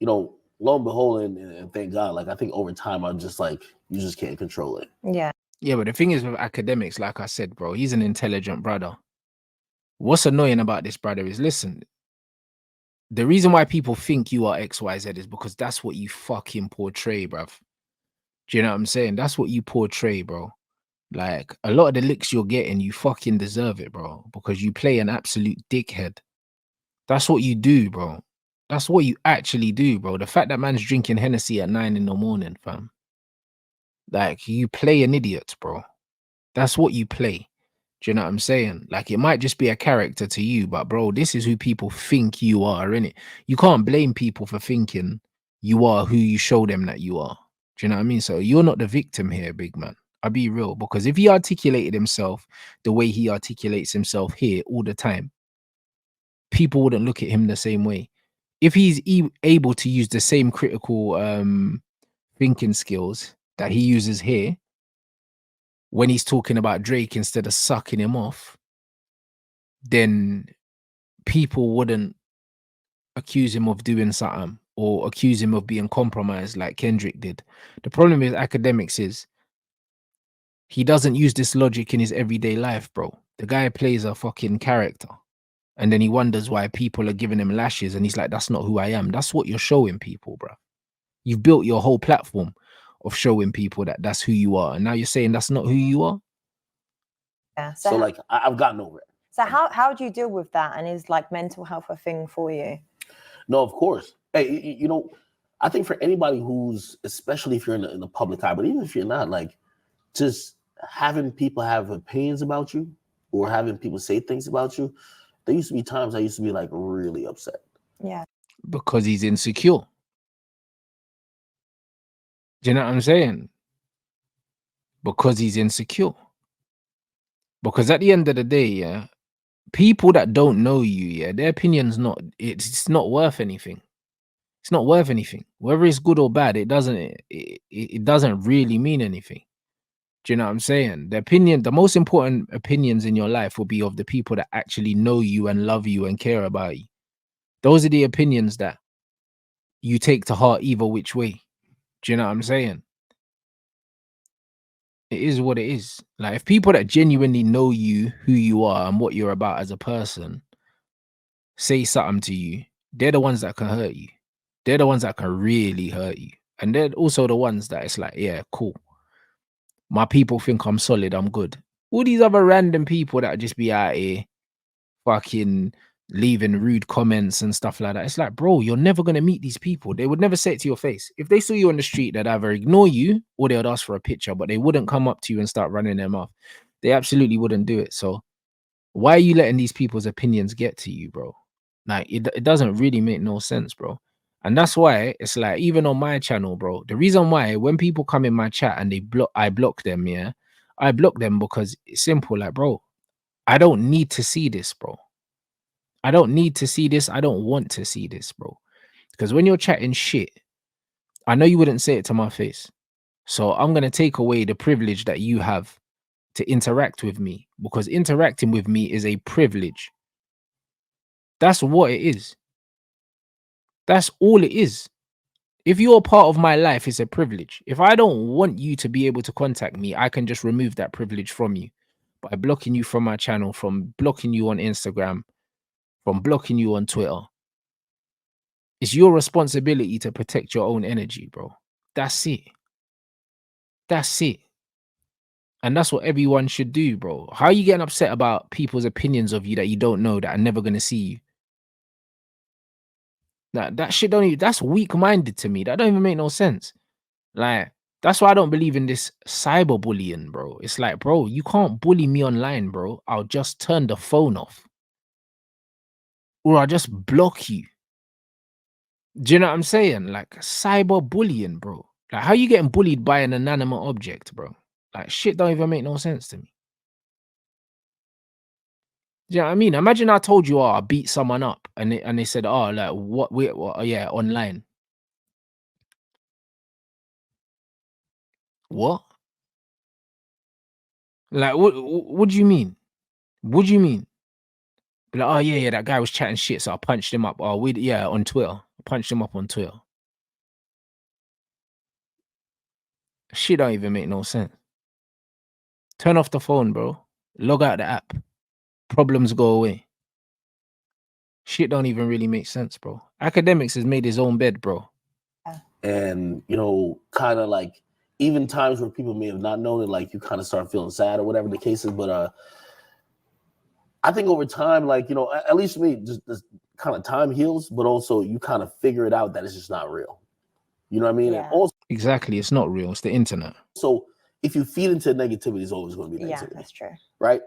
you know, lo and behold, and thank God, like I think over time, I'm just like, you just can't control it. Yeah. Yeah, but the thing is with academics, like I said, bro, he's an intelligent brother. What's annoying about this brother is, listen, the reason why people think you are XYZ is because that's what you fucking portray, bruv. Do you know what I'm saying? That's what you portray, bro. Like, a lot of the licks you're getting, you fucking deserve it, bro, because you play an absolute dickhead. That's what you do, bro. That's what you actually do, bro. The fact that man's drinking Hennessy at 9 in the morning, fam. Like, you play an idiot, bro. That's what you play. Do you know what I'm saying? Like, it might just be a character to you, but bro, this is who people think you are, innit? You can't blame people for thinking you are who you show them that you are. Do you know what I mean? So you're not the victim here, big man. I'll be real, because if he articulated himself the way he articulates himself here all the time, people wouldn't look at him the same way. If he's able to use the same critical thinking skills that he uses here when he's talking about Drake instead of sucking him off, then people wouldn't accuse him of doing something or accuse him of being compromised like Kendrick did. The problem with academics is he doesn't use this logic in his everyday life, bro. The guy plays a fucking character. And then he wonders why people are giving him lashes. And he's like, that's not who I am. That's what you're showing people, bro. You've built your whole platform of showing people that that's who you are. And now you're saying that's not who you are? Yeah. So like, I've gotten over it. So how do you deal with that? And is like mental health a thing for you? No, of course. Hey, you know, I think for anybody who's, especially if you're in the public eye, but even if you're not, like, just having people have opinions about you or having people say things about you, there used to be times I used to be like really upset. Yeah. Because he's insecure. Do you know what I'm saying? Because he's insecure. Because at the end of the day, yeah, people that don't know you, yeah, their opinion's not, it's not worth anything. It's not worth anything. Whether it's good or bad, it doesn't really mean anything. Do you know what I'm saying? The most important opinions in your life will be of the people that actually know you and love you and care about you. Those are the opinions that you take to heart either which way. Do you know what I'm saying? It is what it is. Like, if people that genuinely know you, who you are and what you're about as a person, say something to you, they're the ones that can hurt you. They're the ones that can really hurt you. And they're also the ones that it's like, yeah, cool. My people think I'm solid, I'm good. All these other random people that just be out here fucking leaving rude comments and stuff like that. It's like, bro, you're never going to meet these people. They would never say it to your face. If they saw you on the street, they'd either ignore you or they would ask for a picture, but they wouldn't come up to you and start running their mouth. They absolutely wouldn't do it. So why are you letting these people's opinions get to you, bro? Like, it doesn't really make no sense, bro. And that's why it's like, even on my channel, bro, the reason why when people come in my chat and I block them, yeah, I block them because it's simple. Like, bro, I don't need to see this, bro. I don't need to see this. I don't want to see this, bro. Because when you're chatting shit, I know you wouldn't say it to my face. So I'm going to take away the privilege that you have to interact with me, because interacting with me is a privilege. That's what it is. That's all it is. If you're part of my life, it's a privilege. If I don't want you to be able to contact me, I can just remove that privilege from you by blocking you from my channel, from blocking you on Instagram, from blocking you on Twitter. It's your responsibility to protect your own energy, bro. That's it. That's it. And that's what everyone should do, bro. How are you getting upset about people's opinions of you that you don't know, that are never going to see you? That shit don't even, that's weak-minded to me. That don't even make no sense. Like, that's why I don't believe in this cyberbullying, bro. It's like, bro, you can't bully me online, bro. I'll just turn the phone off. Or I'll just block you. Do you know what I'm saying? Like, cyberbullying, bro. Like, how you getting bullied by an inanimate object, bro? Like, shit don't even make no sense to me. Do you know what I mean? Imagine I told you, oh, I beat someone up, and they said, oh, like, what yeah, online. What? Like, what do you mean? What do you mean? Be like, oh yeah, that guy was chatting shit, so I punched him up. Oh, yeah, on Twitter. I punched him up on Twitter. Shit don't even make no sense. Turn off the phone, bro. Log out the app. Problems go away. Shit don't even really make sense, bro. Academics has made his own bed, bro. And, you know, kind of like even times where people may have not known it, like you kind of start feeling sad or whatever the case is. But I think over time, like, you know, at least for me, just kind of time heals, but also you kind of figure it out that it's just not real. You know what I mean? Yeah. And also, Exactly. It's not real. It's the internet. so if you feed into negativity, it's always going to be negativity. Yeah, that's true. Right?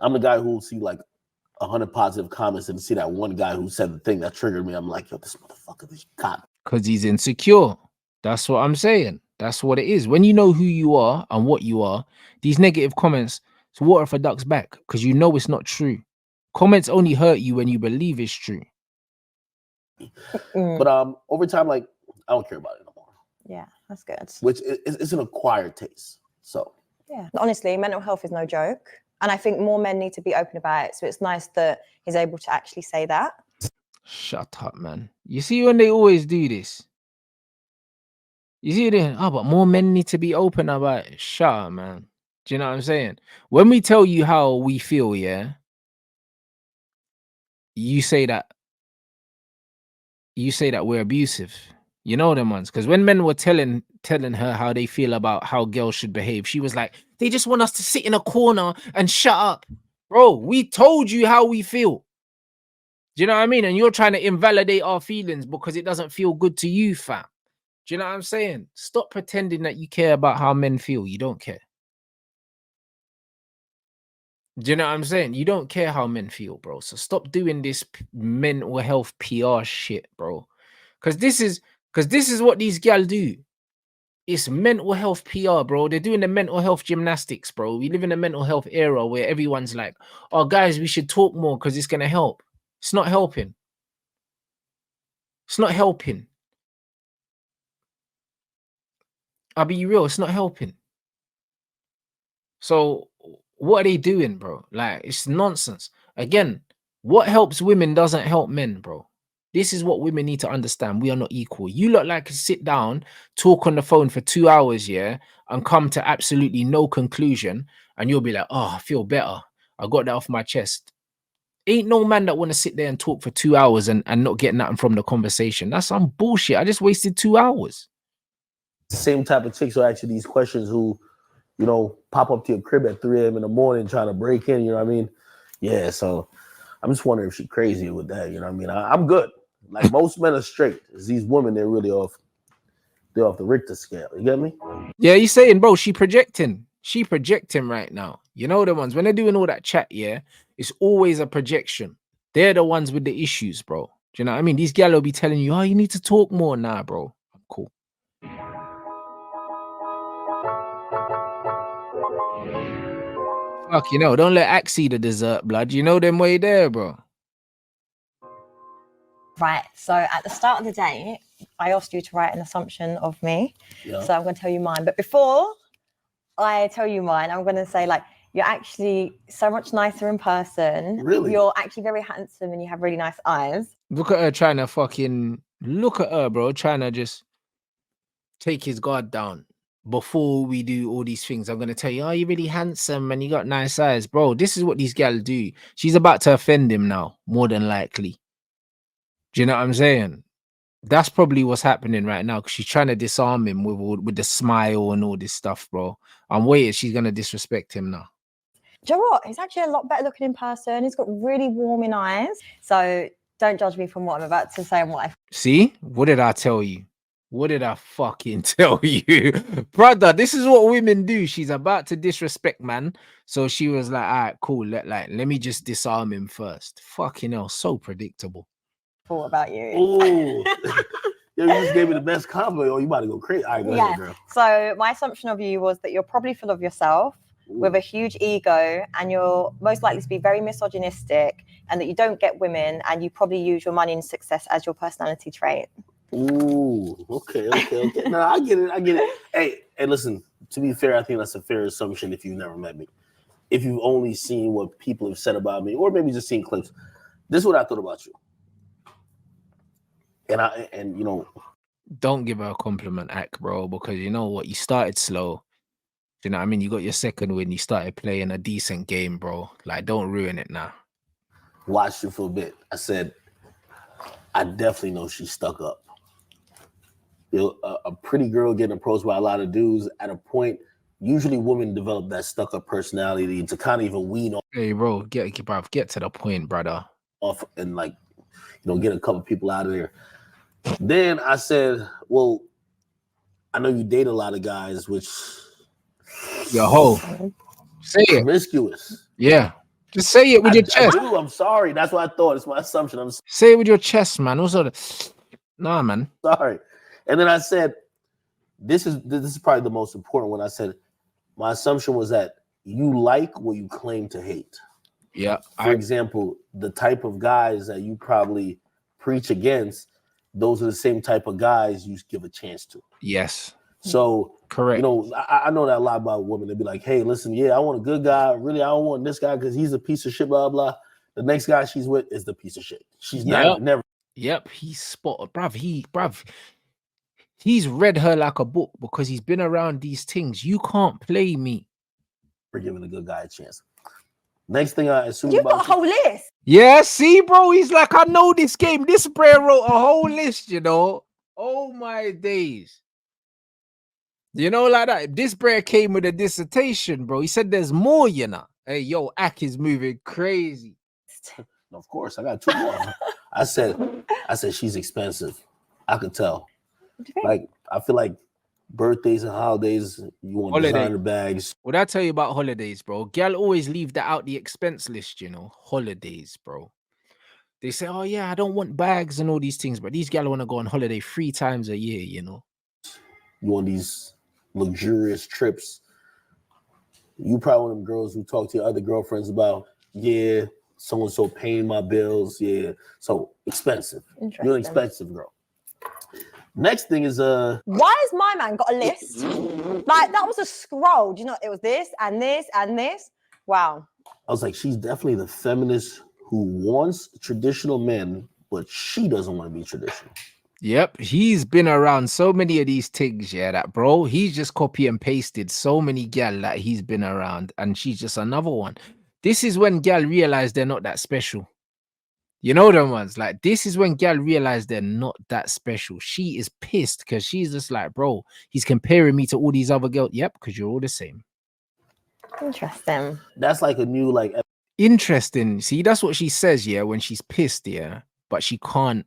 I'm the guy who will see like 100 positive comments and see that one guy who said the thing that triggered me. I'm like, yo, this motherfucker, this cop. Because he's insecure. That's what I'm saying. That's what it is. When you know who you are and what you are, these negative comments, it's water for ducks back, because you know it's not true. Comments only hurt you when you believe it's true. But over time, like, I don't care about it no more. Yeah, that's good. Which is an acquired taste. So yeah, honestly, mental health is no joke. And I think more men need to be open about it. So it's nice that he's able to actually say that. Shut up, man. You see when they always do this? You see they, oh, but more men need to be open about it. Shut up, man. Do you know what I'm saying? When we tell you how we feel, yeah, you say that we're abusive. You know them ones. Because when men were telling her how they feel about how girls should behave, she was like, they just want us to sit in a corner and shut up. Bro, we told you how we feel. Do you know what I mean? And you're trying to invalidate our feelings because it doesn't feel good to you, fam. Do you know what I'm saying? Stop pretending that you care about how men feel. You don't care. Do you know what I'm saying? You don't care how men feel, bro. So stop doing this mental health PR shit, bro. Because this is what these gal do. It's mental health PR, bro. They're doing the mental health gymnastics, bro. We live in a mental health era where everyone's like, oh, guys, we should talk more because it's going to help. It's not helping. It's not helping. I'll be real. It's not helping. So what are they doing, bro? Like, it's nonsense. Again, what helps women doesn't help men, bro. This is what women need to understand. We are not equal. You look like sit down, talk on the phone for 2 hours, yeah, and come to absolutely no conclusion. And you'll be like, oh, I feel better. I got that off my chest. Ain't no man that want to sit there and talk for 2 hours and not get nothing from the conversation. That's some bullshit. I just wasted 2 hours. Same type of chicks who ask you these questions who, you know, pop up to your crib at 3 a.m. in the morning trying to break in, you know what I mean? Yeah, so I'm just wondering if she's crazy with that, you know what I mean? I'm good. Like most men are straight. It's these women, they're off the Richter scale. You get me? Yeah, he's saying, bro, she projecting right now. You know the ones, when they're doing all that chat, yeah, it's always a projection. They're the ones with the issues, bro. Do you know what I mean? These gal will be telling you, oh, you need to talk more. Nah, bro. I'm cool. Fuck, you know, don't let Axe see the dessert, blood. You know them way there, bro. Right. So at the start of the day, I asked you to write an assumption of me. Yeah. So I'm going to tell you mine. But before I tell you mine, I'm going to say, like, you're actually so much nicer in person. Really? You're actually very handsome and you have really nice eyes. Look at her trying to fucking look at her, bro, trying to just take his guard down. Before we do all these things, I'm gonna tell you, oh, you're really handsome and you got nice eyes, bro. This is what these gals do. She's about to offend him now, more than likely. Do you know what I'm saying? That's probably what's happening right now because she's trying to disarm him with the smile and all this stuff, bro. I'm waiting. She's gonna disrespect him now. Do you know what? He's actually a lot better looking in person. He's got really warming eyes. So don't judge me from what I'm about to say and what I See? What did I tell you? What did I fucking tell you? Brother, this is what women do. She's about to disrespect, man. So she was like, all right, cool. Let me just disarm him first. Fucking hell, so predictable. thought about you. Ooh. Yo, you just gave me the best compliment. Oh, you about to go crazy. All right, go ahead, girl. So my assumption of you was that you're probably full of yourself, with a huge ego, and you're most likely to be very misogynistic, and that you don't get women, and you probably use your money and success as your personality trait. Ooh, okay. No, I get it. Hey, listen, to be fair, I think that's a fair assumption if you've never met me. If you've only seen what people have said about me, or maybe just seen clips. This is what I thought about you. And you know, don't give her a compliment, Ak, bro, because you know what? You started slow. You know what I mean? You got your second win. You started playing a decent game, bro. Like, don't ruin it now. Watched you for a bit. I said, I definitely know she's stuck up. You know, a pretty girl getting approached by a lot of dudes at a point. Usually, women develop that stuck up personality to kind of even wean off. Hey, bro, get to the point, brother. Off and like, you know, get a couple people out of there. Then I said, well, I know you date a lot of guys, which your hoe. Say it. Promiscuous. Yeah. Just say it with your chest. I do. I'm sorry. That's what I thought. It's my assumption. Say it with your chest, man. Also, nah, man. Sorry. And then I said, this is probably the most important one. I said, my assumption was that you like what you claim to hate. Yeah. For example, the type of guys that you probably preach against, those are the same type of guys you give a chance to. Yes. So, correct. You know, I know that a lot about women. They'd be like, hey, listen, yeah, I want a good guy. Really, I don't want this guy because he's a piece of shit, blah, blah. The next guy she's with is the piece of shit. She's never. Yep, he's spotted, bruv. He's read her like a book because he's been around these things. You can't play me. For giving a good guy a chance. Next thing I assume you've got a whole list. Yeah, see, bro, he's like, I know this game. This bro wrote a whole list, you know. Oh my days. You know, like that. This bro came with a dissertation, bro. He said there's more, you know. Hey, yo, Ak is moving crazy. Of course, I got two more. I said she's expensive. I could tell. Like, I feel like birthdays and holidays, you want designer bags. What I tell you about holidays, bro? Gal always leave that out the expense list, you know. Holidays, bro. They say, oh yeah, I don't want bags and all these things, but these gal want to go on holiday 3 times a year, you know. You want these luxurious trips. You probably one of them girls who talk to your other girlfriends about, yeah, so-and-so paying my bills. Yeah, so expensive. You're an expensive girl. Next thing is why has my man got a list? Like, that was a scroll. Do you know, it was this and this and this. Wow. I was like, she's definitely the feminist who wants traditional men, but she doesn't want to be traditional. Yep, he's been around so many of these things, yeah, that bro, he's just copy and pasted so many gal that he's been around, and she's just another one. This is when gal realize they're not that special. You know them ones, like, this is when gal realize they're not that special. She is pissed because she's just like, bro, he's comparing me to all these other girls. Yep, because you're all the same. Interesting. That's like a new, like... Interesting. See, that's what she says, yeah, when she's pissed, yeah, but she can't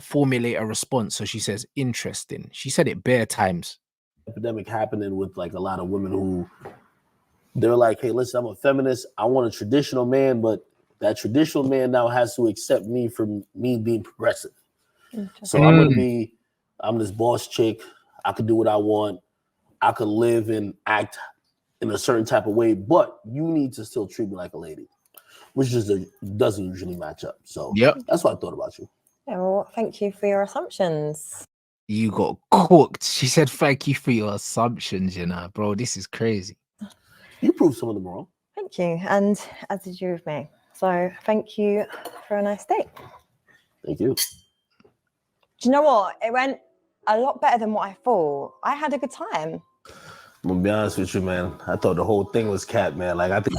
formulate a response, so she says interesting. She said it bare times. Epidemic happening with like a lot of women who they're like, hey, listen, I'm a feminist. I want a traditional man, but that traditional man now has to accept me for me being progressive. So I'm this boss chick. I could do what I want. I could live and act in a certain type of way, but you need to still treat me like a lady. which just doesn't usually match up. So Yep. that's what I thought about you. Yeah, well, thank you for your assumptions. You got cooked. She said, "Thank you for your assumptions." You know, bro, this is crazy. You proved some of them wrong. Thank you, and as did you with me. So thank you for a nice date. Thank you. Do you know what? It went a lot better than what I thought. I had a good time. I'm gonna be honest with you, man. I thought the whole thing was cat, man. Like I think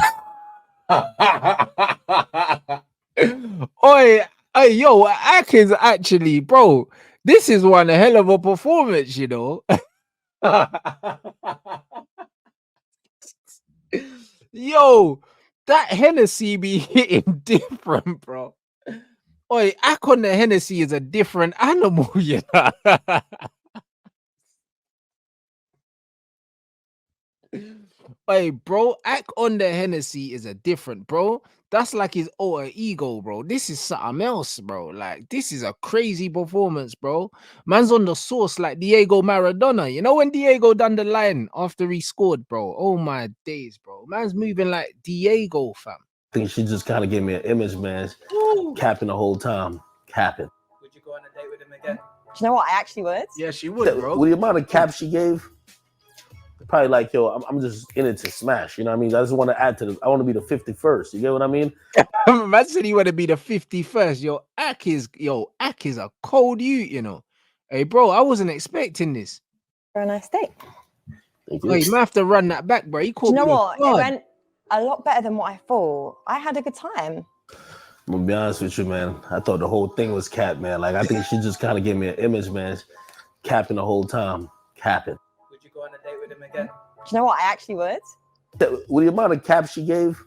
Oi, hey, yo, Atkins, actually, bro, this is one hell of a performance, you know. Yo, that Hennessy be hitting different, bro. Oi, Ack on the Hennessy is a different animal, you know. Hey, bro, Ack on the Hennessy is a different, bro. That's like his alter ego, bro. This is something else, bro. Like, this is a crazy performance, bro. Man's on the sauce like Diego Maradona. You know when Diego done the line after he scored, bro? Oh my days, bro. Man's moving like Diego, fam. she just kind of gave me an image, man. Capping the whole time. Capping. Would you go on a date with him again? Do you know what? I actually would. Yeah, she would, bro. With the amount of caps she gave, probably like, yo, I'm just in it to smash. You know what I mean? I just want to add to I want to be the 51st. You get what I mean? Man said he want to be the 51st. Yo, Ack is a cold you know. Hey, bro, I wasn't expecting this. For a nice date. Thank you. Oh, you might have to run that back, bro. He Do called you know me a what? It god. went a lot better than what I thought. I had a good time. I'm gonna be honest with you, man. I thought the whole thing was cat, man. Like I think she just kind of gave me an image, man. Capping the whole time. Capping. Would you go on a date with him again? Do you know what? I actually would. With the amount of caps she gave,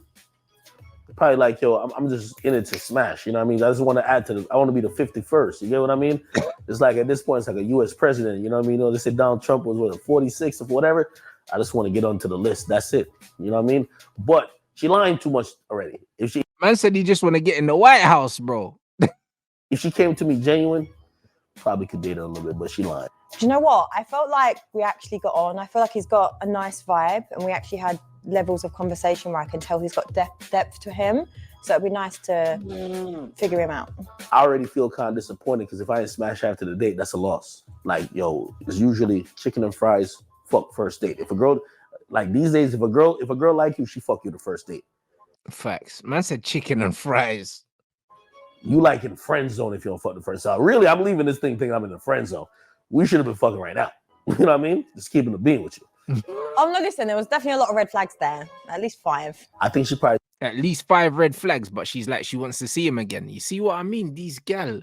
probably like, yo, I'm just in it to smash. You know what I mean? I just want to add to I want to be the 51st. You get what I mean? It's like at this point, it's like a U.S. president. You know what I mean? You know, they said Donald Trump was what, 46 or whatever. I just want to get onto the list. That's it. You know what I mean? But she lying too much already. Man said he just want to get in the White House, bro. If she came to me genuine, probably could date her a little bit, but she lying. Do you know what? I felt like we actually got on. I feel like he's got a nice vibe, and we actually had levels of conversation where I can tell he's got depth to him. So it'd be nice to figure him out. I already feel kind of disappointed because if I didn't smash after the date, that's a loss. Like, yo, it's usually chicken and fries, fuck first date. If a girl, like these days, if a girl like you, she fuck you the first date. Facts. Man said chicken and fries. You like in friend zone if you don't fuck the first time. Really, I'm leaving this thing thinking I'm in the friend zone. We should have been fucking right now. You know what I mean? Just keeping the bean with you. Oh no, listen, there was definitely a lot of red flags there. At least 5. I think she probably At least 5 red flags, but she's like, she wants to see him again. You see what I mean? These gal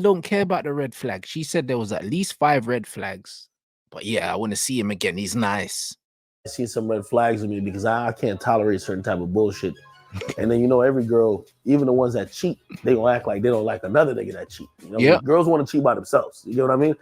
don't care about the red flag. She said there was at least 5 red flags. But yeah, I want to see him again. He's nice. see some red flags in me because I can't tolerate certain type of bullshit. And then, you know, every girl, even the ones that cheat, they gonna act like they don't like another nigga that cheat. You know, Yeah. Girls want to cheat by themselves. You know what I mean?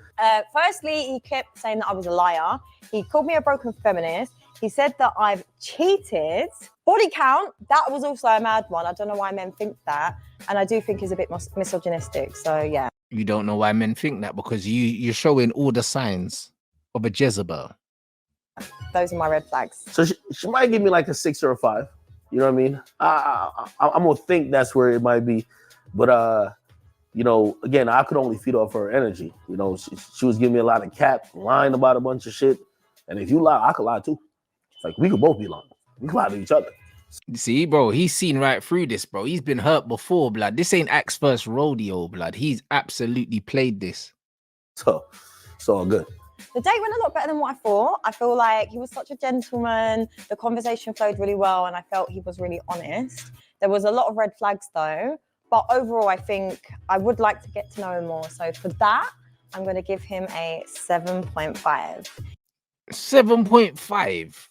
Firstly, he kept saying that I was a liar. He called me a broken feminist. He said that I've cheated. Body count, that was also a mad one. I don't know why men think that. And I do think he's a bit misogynistic. So, yeah. You don't know why men think that because you're showing all the signs of a Jezebel. Those are my red flags. So she might give me like a 6 or a 5. You know what I mean? I'm gonna think that's where it might be, but you know, again, I could only feed off her energy. You know, she was giving me a lot of cap, lying about a bunch of shit, and if you lie, I could lie too. Like we could both be lying. We could lie to each other. See, bro, he's seen right through this, bro. He's been hurt before, blood. This ain't Axe first rodeo, blood. He's absolutely played this. So it's all good. The date went a lot better than what I thought. I feel like he was such a gentleman. The conversation flowed really well, and I felt he was really honest. There was a lot of red flags though, but overall, I think I would like to get to know him more. So for that, I'm going to give him a 7.5. 7.5.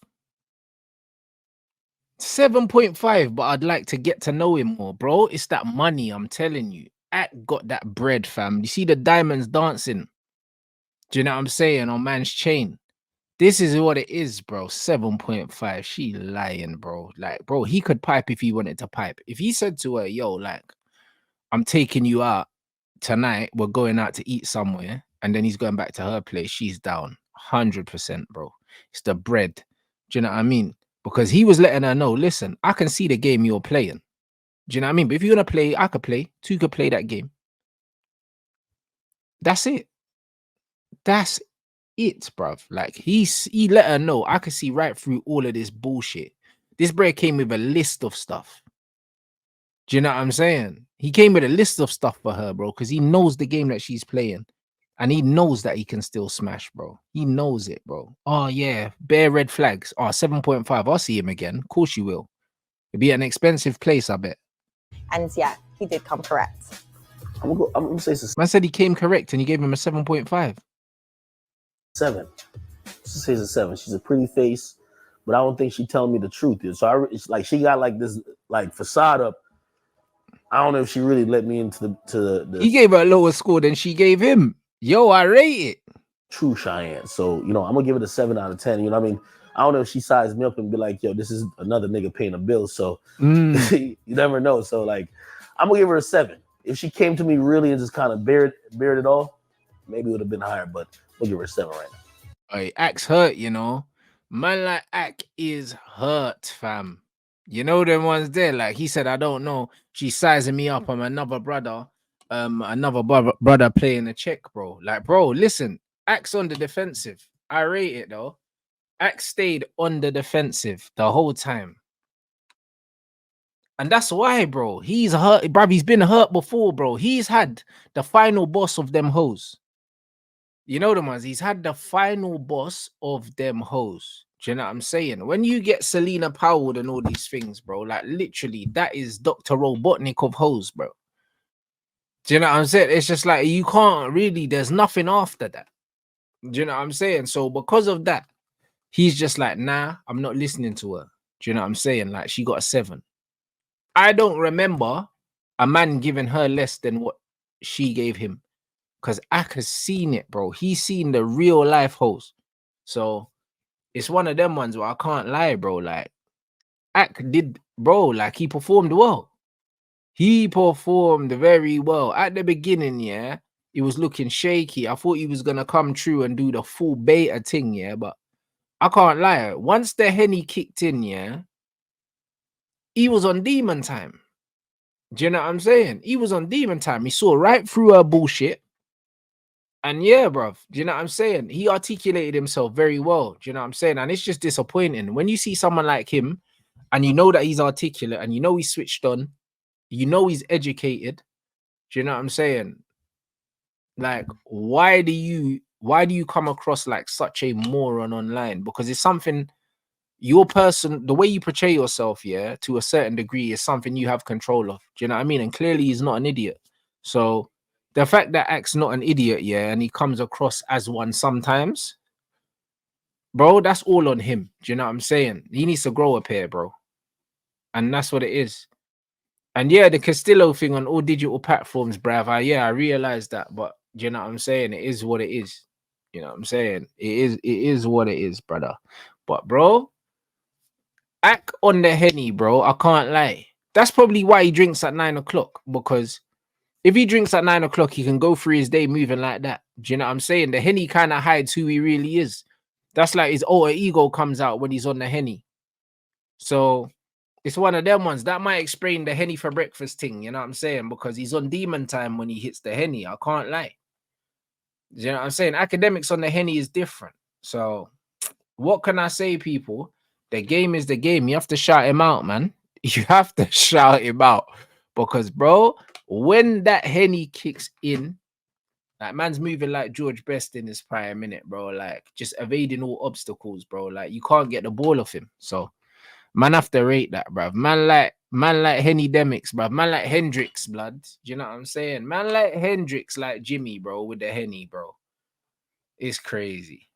7.5, but I'd like to get to know him more, bro. It's that money, I'm telling you. Act got that bread, fam. You see the diamonds dancing? Do you know what I'm saying? On man's chain. This is what it is, bro. 7.5. She lying, bro. Like, bro, he could pipe if he wanted to pipe. If he said to her, yo, like, I'm taking you out tonight, we're going out to eat somewhere, and then he's going back to her place, she's down. 100%, bro. It's the bread. Do you know what I mean? Because he was letting her know, listen, I can see the game you're playing. Do you know what I mean? But if you're gonna play, I could play. Two could play that game. That's it. That's it, bruv. Like he let her know. I could see right through all of this bullshit. This bro came with a list of stuff. Do you know what I'm saying? He came with a list of stuff for her, bro, because he knows the game that she's playing. And he knows that he can still smash, bro. He knows it, bro. Oh, yeah. Bare red flags. Oh, 7.5. I'll see him again. Of course you will. It'll be an expensive place, I bet. And yeah, he did come correct. I'm gonna say it's a Man said he came correct and you gave him a 7.5. 7. She says a 7. She's a pretty face, but I don't think she's telling me the truth. So it's like she got like this like facade up. I don't know if she really let me into the He gave her a lower score than she gave him. Yo, I rate it. true Cheyenne. So, you know, I'm gonna give it a 7 out of 10. You know what I mean? I don't know if she sized me up and be like, yo, this is another nigga paying a bill. So you never know. So like I'm gonna give her a 7. If she came to me really and just kind of bared it all, maybe it would have been higher, but we'll give her a 7 right now. Hey, Ack's hurt, you know. Man like Ack is hurt, fam. You know them ones there. Like he said, I don't know. She's sizing me up. I'm another brother. Brother playing a check, bro. Like, bro, listen. Ack's on the defensive. I rate it though. Ack stayed on the defensive the whole time. And that's why, bro. He's hurt, bruv. He's been hurt before, bro. He's had the final boss of them hoes. You know the ones. He's had the final boss of them hoes. Do you know what I'm saying? When you get Selena Powell and all these things, bro, like literally, that is Dr. Robotnik of hoes, bro. Do you know what I'm saying? It's just like you can't really, there's nothing after that. Do you know what I'm saying? So because of that, he's just like, nah, I'm not listening to her. Do you know what I'm saying? Like she got a 7. I don't remember a man giving her less than what she gave him. Because Ack has seen it, bro. He's seen the real life host. So it's one of them ones where I can't lie, bro. Like Ack did, bro, like he performed well. He performed very well. At the beginning, yeah, he was looking shaky. I thought he was going to come true and do the full beta thing, yeah. But I can't lie. Once the Henny kicked in, yeah, he was on demon time. Do you know what I'm saying? He was on demon time. He saw right through her bullshit. And yeah, bruv, do you know what I'm saying? He articulated himself very well. Do you know what I'm saying? And it's just disappointing when you see someone like him and you know that he's articulate and you know he's switched on, you know he's educated. Do you know what I'm saying? Like, why do you come across like such a moron online? Because it's something your person, the way you portray yourself, yeah, to a certain degree is something you have control of. Do you know what I mean? And clearly he's not an idiot. So the fact that Ack's not an idiot, yeah, and he comes across as one sometimes, bro, that's all on him. Do you know what I'm saying? He needs to grow up here, bro. And that's what it is. And yeah, the Castillo thing on all digital platforms, bruv, I realized that. But do you know what I'm saying? It is what it is. You know what I'm saying? It is what it is, brother. But bro, Ack on the Henny, bro, I can't lie. That's probably why he drinks at 9 o'clock, because if he drinks at 9 o'clock, he can go through his day moving like that. Do you know what I'm saying? The Henny kind of hides who he really is. That's like his alter ego comes out when he's on the Henny. So it's one of them ones that might explain the Henny for breakfast thing. You know what I'm saying? Because he's on demon time when he hits the Henny. I can't lie. Do you know what I'm saying? Academics on the Henny is different. So what can I say, people? The game is the game. You have to shout him out, man. You have to shout him out. Because, bro, when that Henny kicks in, like, man's moving like George Best in his prime minute, bro. Like, just evading all obstacles, bro. Like, you can't get the ball off him. So, man have to rate that, bro. Man like Henny Demix, bro. Man like Hendrix, blood. Do you know what I'm saying? Man like Hendrix, like Jimmy, bro, with the Henny, bro. It's crazy.